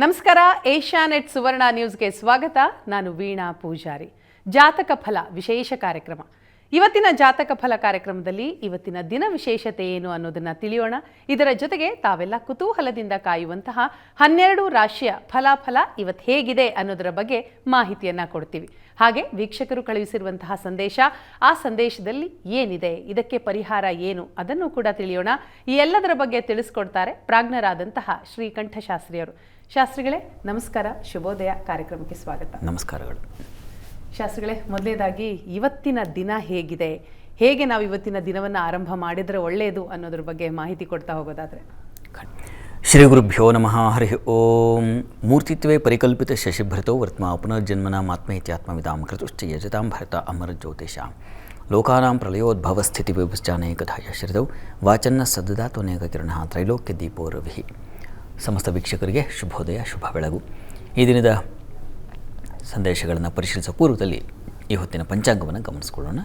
ನಮಸ್ಕಾರ. ಏಷ್ಯಾನೆಟ್ ಸುವರ್ಣ ನ್ಯೂಸ್ಗೆ ಸ್ವಾಗತ. ನಾನು ವೀಣಾ ಪೂಜಾರಿ. ಜಾತಕ ಫಲ ವಿಶೇಷ ಕಾರ್ಯಕ್ರಮ. ಇವತ್ತಿನ ಜಾತಕ ಫಲ ಕಾರ್ಯಕ್ರಮದಲ್ಲಿ ಇವತ್ತಿನ ದಿನ ವಿಶೇಷತೆ ಏನು ಅನ್ನೋದನ್ನ ತಿಳಿಯೋಣ. ಇದರ ಜೊತೆಗೆ ತಾವೆಲ್ಲ ಕುತೂಹಲದಿಂದ ಕಾಯುವಂತಹ 12 ರಾಶಿಯ ಫಲಾಫಲ ಇವತ್ತು ಹೇಗಿದೆ ಅನ್ನೋದರ ಬಗ್ಗೆ ಮಾಹಿತಿಯನ್ನ ಕೊಡ್ತೀವಿ. ಹಾಗೆ ವೀಕ್ಷಕರು ಕಳುಹಿಸಿರುವಂತಹ ಸಂದೇಶ, ಆ ಸಂದೇಶದಲ್ಲಿ ಏನಿದೆ, ಇದಕ್ಕೆ ಪರಿಹಾರ ಏನು, ಅದನ್ನು ಕೂಡ ತಿಳಿಯೋಣ. ಈ ಎಲ್ಲದರ ಬಗ್ಗೆ ತಿಳಿಸ್ಕೊಡ್ತಾರೆ ಪ್ರಾಜ್ಞರಾದಂತಹ ಶ್ರೀಕಂಠಶಾಸ್ತ್ರಿಯವರು. ಶಾಸ್ತ್ರಿಗಳೇ ನಮಸ್ಕಾರ, ಶುಭೋದಯ, ಕಾರ್ಯಕ್ರಮಕ್ಕೆ ಸ್ವಾಗತ. ನಮಸ್ಕಾರಗಳು. ಶಾಸ್ತ್ರಿಗಳೇ, ಮೊದಲನೇದಾಗಿ ಇವತ್ತಿನ ದಿನ ಹೇಗಿದೆ, ಹೇಗೆ ನಾವು ಇವತ್ತಿನ ದಿನವನ್ನು ಆರಂಭ ಮಾಡಿದರೆ ಒಳ್ಳೆಯದು ಅನ್ನೋದ್ರ ಬಗ್ಗೆ ಮಾಹಿತಿ ಕೊಡ್ತಾ ಹೋಗೋದಾದರೆ. ಶ್ರೀ ಗುರುಭ್ಯೋ ನಮಃ. ಹರಿ ಓಂ. ಮೂರ್ತಿತ್ವೇ ಪರಿಕಲ್ಪಿತ ಶಶಿಭೃತೋ ವರ್ತ್ಮ ಪುನರ್ಜನ್ಮನ ಮಾತ್ಮೇತ್ಯಾತ್ಮವಿದಾಂ ಕೃತುಶ್ಚ ಯಜತಾಂ ಭರತ ಅಮರ ಜ್ಯೋತಿಷಾಂ ಲೋಕಾನಾಂ ಪ್ರಳಯೋದ್ಭವ ಸ್ಥಿತಿ ವಿಭುಶ್ಚಾನೇಕಧಾಯ ಶ್ರಿತೌ ವಾಚನ್ನ ಸದ್ದದಾತ್ವನೇಕ ಕಿರಣ ತ್ರೈಲೋಕ್ಯ ದೀಪೋ ರವಿ. ಸಮಸ್ತ ವೀಕ್ಷಕರಿಗೆ ಶುಭೋದಯ, ಶುಭ ಬೆಳಗು. ಈ ದಿನದ ಸಂದೇಶಗಳನ್ನು ಪರಿಶೀಲಿಸುವ ಪೂರ್ವದಲ್ಲಿ ಈ ಹೊತ್ತಿನ ಪಂಚಾಂಗವನ್ನು ಗಮನಿಸಿಕೊಳ್ಳೋಣ.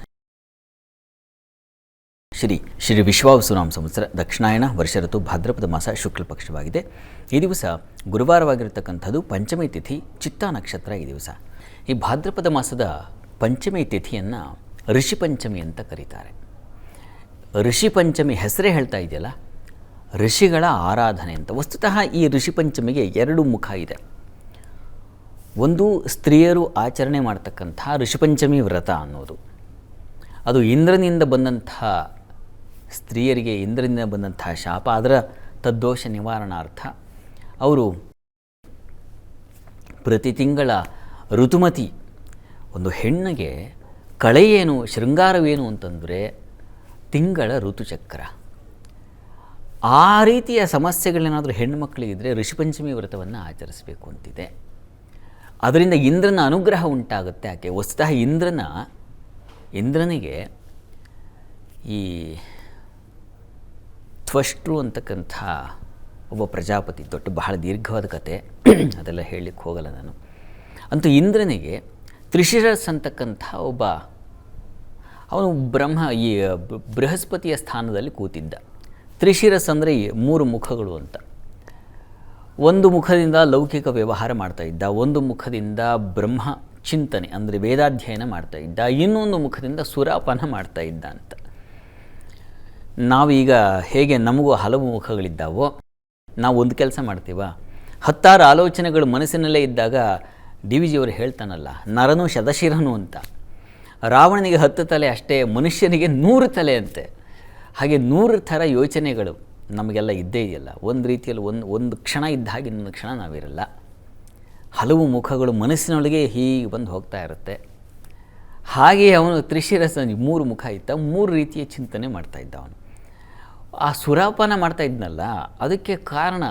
ಶ್ರೀ ವಿಶ್ವಾವಸುನಾಮ ಸಂವತ್ಸರ, ದಕ್ಷಿಣಾಯಣ ವರ್ಷ ಋತು, ಭಾದ್ರಪದ ಮಾಸ, ಶುಕ್ಲ ಪಕ್ಷವಾಗಿದೆ. ಈ ದಿವಸ ಗುರುವಾರವಾಗಿರತಕ್ಕಂಥದ್ದು, ಪಂಚಮಿ ತಿಥಿ, ಚಿತ್ತಾ ನಕ್ಷತ್ರ. ಈ ದಿವಸ ಈ ಭಾದ್ರಪದ ಮಾಸದ ಪಂಚಮಿ ತಿಥಿಯನ್ನು ಋಷಿ ಪಂಚಮಿ ಅಂತ ಕರೀತಾರೆ. ಋಷಿ ಪಂಚಮಿ ಹೆಸರೇ ಹೇಳ್ತಾ ಇದೆಯಲ್ಲ, ಋಷಿಗಳ ಆರಾಧನೆ ಅಂತ. ವಸ್ತುತಃ ಈ ಋಷಿ ಪಂಚಮಿಗೆ 2 ಮುಖ ಇದೆ. ಒಂದು, ಸ್ತ್ರೀಯರು ಆಚರಣೆ ಮಾಡ್ತಕ್ಕಂಥ ಋಷಿಪಂಚಮಿ ವ್ರತ ಅನ್ನೋದು. ಅದು ಇಂದ್ರನಿಂದ ಬಂದಂಥ ಸ್ತ್ರೀಯರಿಗೆ ಇಂದ್ರನಿಂದ ಬಂದಂಥ ಶಾಪ, ಅದರ ತದ್ದೋಷ ನಿವಾರಣಾರ್ಥ ಅವರು ಪ್ರತಿ ತಿಂಗಳ ಋತುಮತಿ ಒಂದು ಹೆಣ್ಣಿಗೆ ಕಳೆಯೇನು, ಶೃಂಗಾರವೇನು ಅಂತಂದರೆ ತಿಂಗಳ ಋತುಚಕ್ರ. ಆ ರೀತಿಯ ಸಮಸ್ಯೆಗಳೇನಾದರೂ ಹೆಣ್ಣುಮಕ್ಕಳಿಗಿದ್ದರೆ ಋಷಿಪಂಚಮಿ ವ್ರತವನ್ನು ಆಚರಿಸಬೇಕು ಅಂತಿದೆ. ಅದರಿಂದ ಇಂದ್ರನ ಅನುಗ್ರಹ ಉಂಟಾಗುತ್ತೆ. ಆಕೆ ವಸ್ತುತಃ ಇಂದ್ರನಿಗೆ ಈ ತ್ವಷ್ಟ್ರು ಅಂತಕ್ಕಂಥ ಒಬ್ಬ ಪ್ರಜಾಪತಿ, ದೊಡ್ಡ ಬಹಳ ದೀರ್ಘವಾದ ಕತೆ, ಅದೆಲ್ಲ ಹೇಳಲಿಕ್ಕೆ ಹೋಗಲ್ಲ ನಾನು. ಅಂತೂ ಇಂದ್ರನಿಗೆ ತ್ರಿಶಿರಸ್ ಅಂತಕ್ಕಂಥ ಒಬ್ಬ, ಅವನು ಈ ಬೃಹಸ್ಪತಿಯ ಸ್ಥಾನದಲ್ಲಿ ಕೂತಿದ್ದ. ತ್ರಿಶಿರಸ್ ಅಂದರೆ 3 ಮುಖಗಳು ಅಂತ. ಒಂದು ಮುಖದಿಂದ ಲೌಕಿಕ ವ್ಯವಹಾರ ಮಾಡ್ತಾ ಇದ್ದ, ಒಂದು ಮುಖದಿಂದ ಬ್ರಹ್ಮ ಚಿಂತನೆ ಅಂದರೆ ವೇದಾಧ್ಯಯನ ಮಾಡ್ತಾ ಇದ್ದ, ಇನ್ನೊಂದು ಮುಖದಿಂದ ಸುರಾಪಾನ ಮಾಡ್ತಾ ಇದ್ದ ಅಂತ. ನಾವೀಗ ಹೇಗೆ ನಮಗೂ ಹಲವು ಮುಖಗಳಿದ್ದಾವೋ, ನಾವು ಒಂದು ಕೆಲಸ ಮಾಡ್ತೀವ, 10 ಆಲೋಚನೆಗಳು ಮನಸ್ಸಿನಲ್ಲೇ ಇದ್ದಾಗ ಡಿ ವಿ ಜಿಯವರು ಹೇಳ್ತಾನಲ್ಲ, ನರನು ಶತಶಿರನು ಅಂತ. ರಾವಣನಿಗೆ 10 ತಲೆ ಅಷ್ಟೇ, ಮನುಷ್ಯನಿಗೆ 100 ತಲೆ ಅಂತೆ. ಹಾಗೆ 100 ಥರ ಯೋಚನೆಗಳು ನಮಗೆಲ್ಲ ಇದ್ದೇ ಇದೆಯಲ್ಲ. ಒಂದು ರೀತಿಯಲ್ಲಿ ಒಂದು ಕ್ಷಣ ಇದ್ದ ಹಾಗೆ ಇನ್ನೊಂದು ಕ್ಷಣ ನಾವಿರಲ್ಲ. ಹಲವು ಮುಖಗಳು ಮನಸ್ಸಿನೊಳಗೆ ಹೀಗೆ ಬಂದು ಹೋಗ್ತಾ ಇರುತ್ತೆ. ಹಾಗೆಯೇ ಅವನು ತ್ರಿಶಿರಸ 3 ಮುಖ ಇತ್ತ, 3 ರೀತಿಯ ಚಿಂತನೆ ಮಾಡ್ತಾಯಿದ್ದ ಅವನು. ಆ ಸುರಾಪಾನ ಮಾಡ್ತಾ ಇದ್ನಲ್ಲ, ಅದಕ್ಕೆ ಕಾರಣ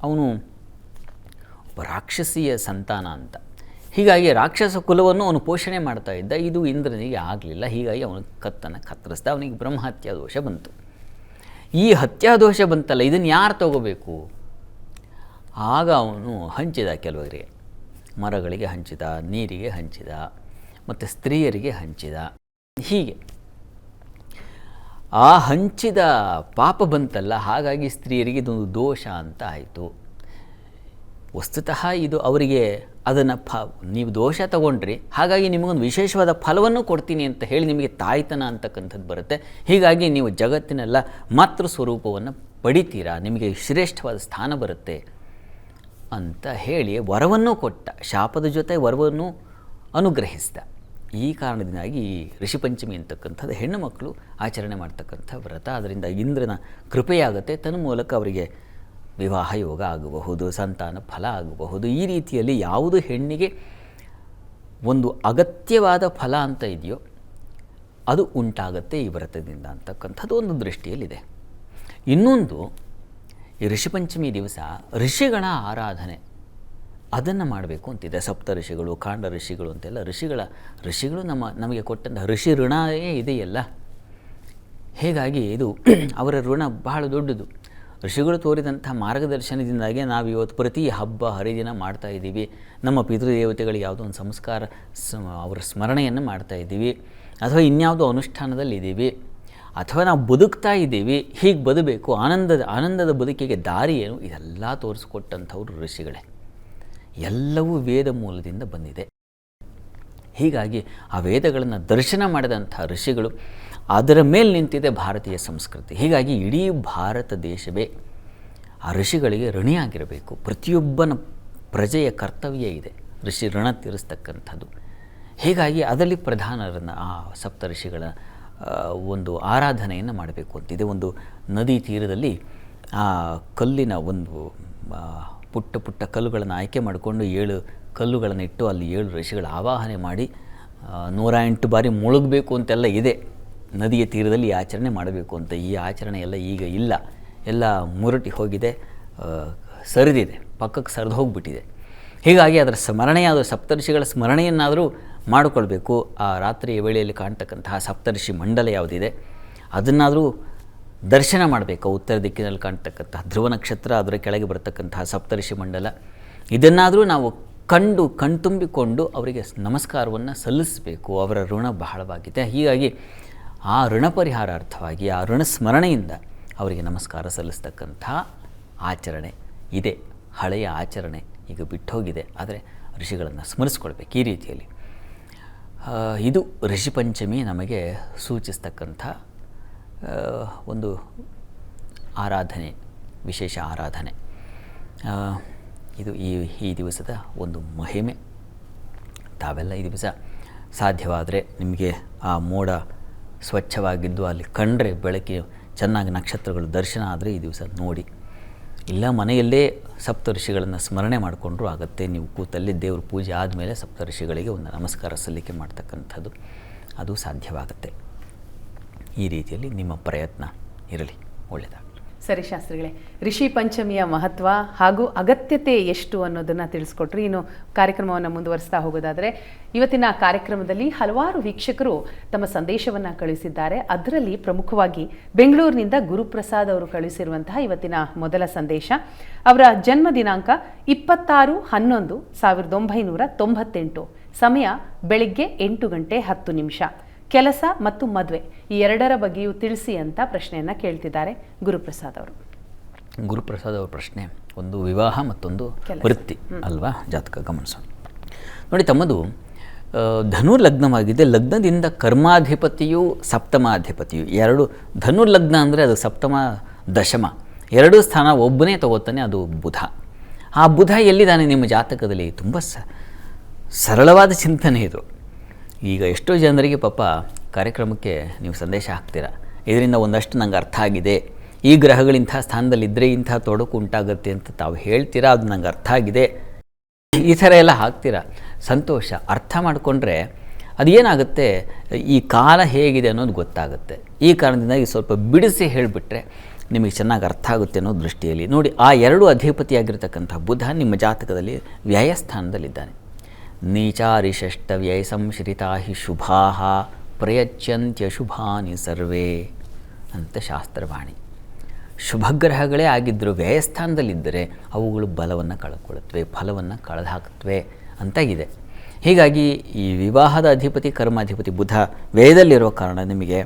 ಅವನು ಒಬ್ಬ ರಾಕ್ಷಸಿಯ ಸಂತಾನ ಅಂತ. ಹೀಗಾಗಿ ರಾಕ್ಷಸ ಕುಲವನ್ನು ಅವನು ಪೋಷಣೆ ಮಾಡ್ತಾ ಇದ್ದ. ಇದು ಇಂದ್ರನಿಗೆ ಆಗಲಿಲ್ಲ. ಹೀಗಾಗಿ ಅವನು ಕತ್ತರಿಸ್ದ. ಅವನಿಗೆ ಬ್ರಹ್ಮಹತ್ಯಾ ದೋಷ ಬಂತು. ಈ ಹತ್ಯಾದೋಷ ಬಂತಲ್ಲ, ಇದನ್ನು ಯಾರು ತಗೋಬೇಕು? ಆಗ ಅವನು ಹಂಚಿದ, ಕೆಲವರಿಗೆ ಮರಗಳಿಗೆ ಹಂಚಿದ, ನೀರಿಗೆ ಹಂಚಿದ, ಮತ್ತು ಸ್ತ್ರೀಯರಿಗೆ ಹಂಚಿದ. ಹೀಗೆ ಆ ಹಂಚಿದ ಪಾಪ ಬಂತಲ್ಲ, ಹಾಗಾಗಿ ಸ್ತ್ರೀಯರಿಗೆ ಇದೊಂದು ದೋಷ ಅಂತ ಆಯಿತು. ವಸ್ತುತಃ ಇದು ಅವರಿಗೆ ಅದನ್ನು ನೀವು ದೋಷ ತಗೊಂಡ್ರಿ, ಹಾಗಾಗಿ ನಿಮಗೊಂದು ವಿಶೇಷವಾದ ಫಲವನ್ನು ಕೊಡ್ತೀನಿ ಅಂತ ಹೇಳಿ ನಿಮಗೆ ತಾಯ್ತನ ಅಂತಕ್ಕಂಥದ್ದು ಬರುತ್ತೆ. ಹೀಗಾಗಿ ನೀವು ಜಗತ್ತಿನೆಲ್ಲ ಮಾತೃ ಸ್ವರೂಪವನ್ನು ಪಡಿತೀರಾ, ನಿಮಗೆ ಶ್ರೇಷ್ಠವಾದ ಸ್ಥಾನ ಬರುತ್ತೆ ಅಂತ ಹೇಳಿ ವರವನ್ನು ಕೊಟ್ಟ. ಶಾಪದ ಜೊತೆ ವರವನ್ನು ಅನುಗ್ರಹಿಸಿದ. ಈ ಕಾರಣದಿಂದಾಗಿ ಈ ಋಷಿಪಂಚಮಿ ಅಂತಕ್ಕಂಥದ್ದು ಹೆಣ್ಣು ಮಕ್ಕಳು ಆಚರಣೆ ಮಾಡ್ತಕ್ಕಂಥ ವ್ರತ. ಅದರಿಂದ ಇಂದ್ರನ ಕೃಪೆಯಾಗುತ್ತೆ. ತನ್ನ ಮೂಲಕ ಅವರಿಗೆ ವಿವಾಹ ಯೋಗ ಆಗಬಹುದು, ಸಂತಾನ ಫಲ ಆಗಬಹುದು. ಈ ರೀತಿಯಲ್ಲಿ ಯಾವುದು ಹೆಣ್ಣಿಗೆ ಒಂದು ಅಗತ್ಯವಾದ ಫಲ ಅಂತ ಇದೆಯೋ ಅದು ಉಂಟಾಗತ್ತೆ ಈ ವ್ರತದಿಂದ ಅಂತಕ್ಕಂಥದ್ದು ಒಂದು ದೃಷ್ಟಿಯಲ್ಲಿದೆ. ಇನ್ನೊಂದು, ಈ ಋಷಿಪಂಚಮಿ ದಿವಸ ಋಷಿಗಳ ಆರಾಧನೆ ಅದನ್ನು ಮಾಡಬೇಕು ಅಂತಿದೆ. ಸಪ್ತ ಋಷಿಗಳು, ಕಾಂಡ ಋಷಿಗಳು ಅಂತೆಲ್ಲ ಋಷಿಗಳು ನಮಗೆ ಕೊಟ್ಟಂಥ ಋಷಿ ಋಣವೇ ಇದೆಯಲ್ಲ. ಹೀಗಾಗಿ ಇದು ಅವರ ಋಣ ಬಹಳ ದೊಡ್ಡದು. ಋಷಿಗಳು ತೋರಿದಂಥ ಮಾರ್ಗದರ್ಶನದಿಂದಾಗಿ ನಾವು ಇವತ್ತು ಪ್ರತಿ ಹಬ್ಬ ಹರಿದಿನ ಮಾಡ್ತಾಯಿದ್ದೀವಿ. ನಮ್ಮ ಪಿತೃದೇವತೆಗಳಿಗೆ ಯಾವುದೋ ಒಂದು ಸಂಸ್ಕಾರ, ಅವರ ಸ್ಮರಣೆಯನ್ನು ಮಾಡ್ತಾಯಿದ್ದೀವಿ, ಅಥವಾ ಇನ್ಯಾವುದೋ ಅನುಷ್ಠಾನದಲ್ಲಿದ್ದೀವಿ, ಅಥವಾ ನಾವು ಬದುಕ್ತಾ ಇದ್ದೀವಿ. ಹೀಗೆ ಬದುಕಬೇಕು, ಆನಂದದ ಬದುಕಿಗೆ ದಾರಿ ಏನು, ಇದೆಲ್ಲ ತೋರಿಸ್ಕೊಟ್ಟಂಥವ್ರು ಋಷಿಗಳೇ. ಎಲ್ಲವೂ ವೇದ ಮೂಲದಿಂದ ಬಂದಿದೆ. ಹೀಗಾಗಿ ಆ ವೇದಗಳನ್ನು ದರ್ಶನ ಮಾಡಿದಂಥ ಋಷಿಗಳು, ಅದರ ಮೇಲೆ ನಿಂತಿದೆ ಭಾರತೀಯ ಸಂಸ್ಕೃತಿ. ಹೀಗಾಗಿ ಇಡೀ ಭಾರತ ದೇಶವೇ ಆ ಋಷಿಗಳಿಗೆ ಋಣಿಯಾಗಿರಬೇಕು. ಪ್ರತಿಯೊಬ್ಬನ ಪ್ರಜೆಯ ಕರ್ತವ್ಯ ಇದೆ ಋಷಿ ಋಣ ತೀರಿಸ್ತಕ್ಕಂಥದ್ದು. ಹೀಗಾಗಿ ಅದರಲ್ಲಿ ಪ್ರಧಾನರನ್ನು ಆ ಸಪ್ತ ಋಷಿಗಳ ಒಂದು ಆರಾಧನೆಯನ್ನು ಮಾಡಬೇಕು ಅಂತಿದೆ. ಒಂದು ನದಿ ತೀರದಲ್ಲಿ ಆ ಕಲ್ಲಿನ ಒಂದು ಪುಟ್ಟ ಪುಟ್ಟ ಕಲ್ಲುಗಳನ್ನು ಆಯ್ಕೆ ಮಾಡಿಕೊಂಡು 7 ಕಲ್ಲುಗಳನ್ನು ಇಟ್ಟು ಅಲ್ಲಿ 7 ಋಷಿಗಳ ಆವಾಹನೆ ಮಾಡಿ 108 ಬಾರಿ ಮುಳುಗಬೇಕು ಅಂತೆಲ್ಲ ಇದೆ. ನದಿಯ ತೀರದಲ್ಲಿ ಈ ಆಚರಣೆ ಮಾಡಬೇಕು ಅಂತ. ಈ ಆಚರಣೆ ಎಲ್ಲ ಈಗ ಇಲ್ಲ, ಎಲ್ಲ ಮುರುಟಿ ಹೋಗಿದೆ, ಸರಿದಿದೆ, ಪಕ್ಕಕ್ಕೆ ಸರಿದು ಹೋಗಿಬಿಟ್ಟಿದೆ. ಹೀಗಾಗಿ ಅದರ ಸ್ಮರಣೆಯಾದ ಸಪ್ತರ್ಷಿಗಳ ಸ್ಮರಣೆಯನ್ನಾದರೂ ಮಾಡಿಕೊಳ್ಬೇಕು. ಆ ರಾತ್ರಿಯ ವೇಳೆಯಲ್ಲಿ ಕಾಣ್ತಕ್ಕಂತಹ ಸಪ್ತರ್ಷಿ ಮಂಡಲ ಯಾವುದಿದೆ ಅದನ್ನಾದರೂ ದರ್ಶನ ಮಾಡಬೇಕು. ಉತ್ತರ ದಿಕ್ಕಿನಲ್ಲಿ ಕಾಣ್ತಕ್ಕಂತಹ ಧ್ರುವ ನಕ್ಷತ್ರ, ಅದರ ಕೆಳಗೆ ಬರತಕ್ಕಂತಹ ಸಪ್ತರ್ಷಿ ಮಂಡಲ, ಇದನ್ನಾದರೂ ನಾವು ಕಣ್ತುಂಬಿಕೊಂಡು ಅವರಿಗೆ ನಮಸ್ಕಾರವನ್ನು ಸಲ್ಲಿಸಬೇಕು. ಅವರ ಋಣ ಬಹಳವಾಗಿದೆ. ಹೀಗಾಗಿ ಆ ಋಣ ಪರಿಹಾರಾರ್ಥವಾಗಿ ಆ ಋಣ ಸ್ಮರಣೆಯಿಂದ ಅವರಿಗೆ ನಮಸ್ಕಾರ ಸಲ್ಲಿಸ್ತಕ್ಕಂಥ ಆಚರಣೆ ಇದೆ. ಹಳೆಯ ಆಚರಣೆ ಈಗ ಬಿಟ್ಟೋಗಿದೆ. ಆದರೆ ಋಷಿಗಳನ್ನು ಸ್ಮರಿಸ್ಕೊಳ್ಬೇಕು ಈ ರೀತಿಯಲ್ಲಿ. ಇದು ಋಷಿ ಪಂಚಮಿ ನಮಗೆ ಸೂಚಿಸ್ತಕ್ಕಂಥ ಒಂದು ಆರಾಧನೆ, ವಿಶೇಷ ಆರಾಧನೆ. ಇದು ಈ ದಿವಸದ ಒಂದು ಮಹಿಮೆ. ತಾವೆಲ್ಲ ಈ ದಿವಸ ಸಾಧ್ಯವಾದರೆ ನಿಮಗೆ ಆ ಮೋಡ ಸ್ವಚ್ಛವಾಗಿದ್ದು ಅಲ್ಲಿ ಕಂಡ್ರೆ ಬೆಳಗ್ಗೆ ಚೆನ್ನಾಗಿ ನಕ್ಷತ್ರಗಳು ದರ್ಶನ ಆದರೆ ಈ ದಿವಸ ನೋಡಿ. ಇಲ್ಲ ಮನೆಯಲ್ಲೇ ಸಪ್ತಋಷಿಗಳನ್ನು ಸ್ಮರಣೆ ಮಾಡಿಕೊಂಡ್ರೂ ಆಗುತ್ತೆ. ನೀವು ಕೂತಲ್ಲಿ ದೇವ್ರ ಪೂಜೆ ಆದಮೇಲೆ ಸಪ್ತಋಷಿಗಳಿಗೆ ಒಂದು ನಮಸ್ಕಾರ ಸಲ್ಲಿಕೆ ಮಾಡ್ತಕ್ಕಂಥದ್ದು ಅದು ಸಾಧ್ಯವಾಗುತ್ತೆ. ಈ ರೀತಿಯಲ್ಲಿ ನಿಮ್ಮ ಪ್ರಯತ್ನ ಇರಲಿ. ಒಳ್ಳೆಯದಾಗಲಿ. ಸರಿ ಶಾಸ್ತ್ರಿಗಳೇ, ಋಷಿ ಪಂಚಮಿಯ ಮಹತ್ವ ಹಾಗೂ ಅಗತ್ಯತೆ ಎಷ್ಟು ಅನ್ನೋದನ್ನು ತಿಳಿಸ್ಕೊಟ್ರಿ. ಇನ್ನು ಕಾರ್ಯಕ್ರಮವನ್ನು ಮುಂದುವರಿಸ್ತಾ ಹೋಗೋದಾದರೆ, ಇವತ್ತಿನ ಕಾರ್ಯಕ್ರಮದಲ್ಲಿ ಹಲವಾರು ವೀಕ್ಷಕರು ತಮ್ಮ ಸಂದೇಶವನ್ನು ಕಳುಹಿಸಿದ್ದಾರೆ. ಅದರಲ್ಲಿ ಪ್ರಮುಖವಾಗಿ ಬೆಂಗಳೂರಿನಿಂದ ಗುರುಪ್ರಸಾದ್ ಅವರು ಕಳುಹಿಸಿರುವಂತಹ ಇವತ್ತಿನ ಮೊದಲ ಸಂದೇಶ. ಅವರ ಜನ್ಮ ದಿನಾಂಕ 26/11/1998, ಸಮಯ ಬೆಳಿಗ್ಗೆ 8:10. ಕೆಲಸ ಮತ್ತು ಮದುವೆ ಈ ಎರಡರ ಬಗ್ಗೆಯೂ ತಿಳಿಸಿ ಅಂತ ಪ್ರಶ್ನೆಯನ್ನು ಕೇಳ್ತಿದ್ದಾರೆ ಗುರುಪ್ರಸಾದ್ ಅವರು. ಗುರುಪ್ರಸಾದ್ ಅವರ ಪ್ರಶ್ನೆ ಒಂದು ವಿವಾಹ ಮತ್ತೊಂದು ವೃತ್ತಿ ಅಲ್ವಾ? ಜಾತಕ ಗಮನಿಸೋಣ ನೋಡಿ. ತಮ್ಮದು ಧನುರ್ಲಗ್ನವಾಗಿದೆ. ಲಗ್ನದಿಂದ ಕರ್ಮಾಧಿಪತಿಯು ಸಪ್ತಮಾಧಿಪತಿಯು ಎರಡು. ಧನುರ್ಲಗ್ನ ಅಂದರೆ ಅದು ಸಪ್ತಮ ದಶಮ, 2 ಸ್ಥಾನ ಒಬ್ಬನೇ ತಗೋತಾನೆ, ಅದು ಬುಧ. ಆ ಬುಧ ಎಲ್ಲಿದ್ದಾನೆ ನಿಮ್ಮ ಜಾತಕದಲ್ಲಿ? ತುಂಬ ಸರಳವಾದ ಚಿಂತನೆ ಇದು. ಈಗ ಎಷ್ಟೋ ಜನರಿಗೆ ಪಾಪ ಕಾರ್ಯಕ್ರಮಕ್ಕೆ ನೀವು ಸಂದೇಶ ಹಾಕ್ತೀರಾ, ಇದರಿಂದ ಒಂದಷ್ಟು ನಂಗೆ ಅರ್ಥ ಆಗಿದೆ, ಈ ಗ್ರಹಗಳಿಂಥ ಸ್ಥಾನದಲ್ಲಿದ್ದರೆ ಇಂಥ ತೊಡಕು ಉಂಟಾಗುತ್ತೆ ಅಂತ ತಾವು ಹೇಳ್ತೀರಾ, ಅದು ನಂಗೆ ಅರ್ಥ ಆಗಿದೆ, ಈ ಥರ ಎಲ್ಲ ಹಾಕ್ತೀರಾ. ಸಂತೋಷ. ಅರ್ಥ ಮಾಡಿಕೊಂಡ್ರೆ ಅದೇನಾಗುತ್ತೆ, ಈ ಕಾಲ ಹೇಗಿದೆ ಅನ್ನೋದು ಗೊತ್ತಾಗುತ್ತೆ. ಈ ಕಾರಣದಿಂದಾಗಿ ಸ್ವಲ್ಪ ಬಿಡಿಸಿ ಹೇಳಿಬಿಟ್ರೆ ನಿಮಗೆ ಚೆನ್ನಾಗಿ ಅರ್ಥ ಆಗುತ್ತೆ ಅನ್ನೋ ದೃಷ್ಟಿಯಲ್ಲಿ ನೋಡಿ. ಆ 2 ಅಧಿಪತಿಯಾಗಿರ್ತಕ್ಕಂಥ ಬುಧ ನಿಮ್ಮ ಜಾತಕದಲ್ಲಿ ವ್ಯಯಸ್ಥಾನದಲ್ಲಿದ್ದಾನೆ. ನೀಚಾರಿಷಷ್ಟ ವ್ಯಯ ಸಂಶ್ರಿತಾ ಹಿ ಶುಭಾ ಪ್ರಯಚ್ಯಂತ್ಯಶುಭಾನಿ ಸರ್ವೇ ಅಂತ ಶಾಸ್ತ್ರವಾಣಿ. ಶುಭಗ್ರಹಗಳೇ ಆಗಿದ್ದರೂ ವ್ಯಯಸ್ಥಾನದಲ್ಲಿದ್ದರೆ ಅವುಗಳು ಬಲವನ್ನು ಕಳ್ಕೊಳ್ಳುತ್ತವೆ, ಫಲವನ್ನು ಕಳೆದು ಹಾಕುತ್ತವೆ ಅಂತ ಇದೆ. ಹೀಗಾಗಿ ಈ ವಿವಾಹದ ಅಧಿಪತಿ ಕರ್ಮಾಧಿಪತಿ ಬುಧ ವ್ಯಯದಲ್ಲಿರೋ ಕಾರಣ ನಿಮಗೆ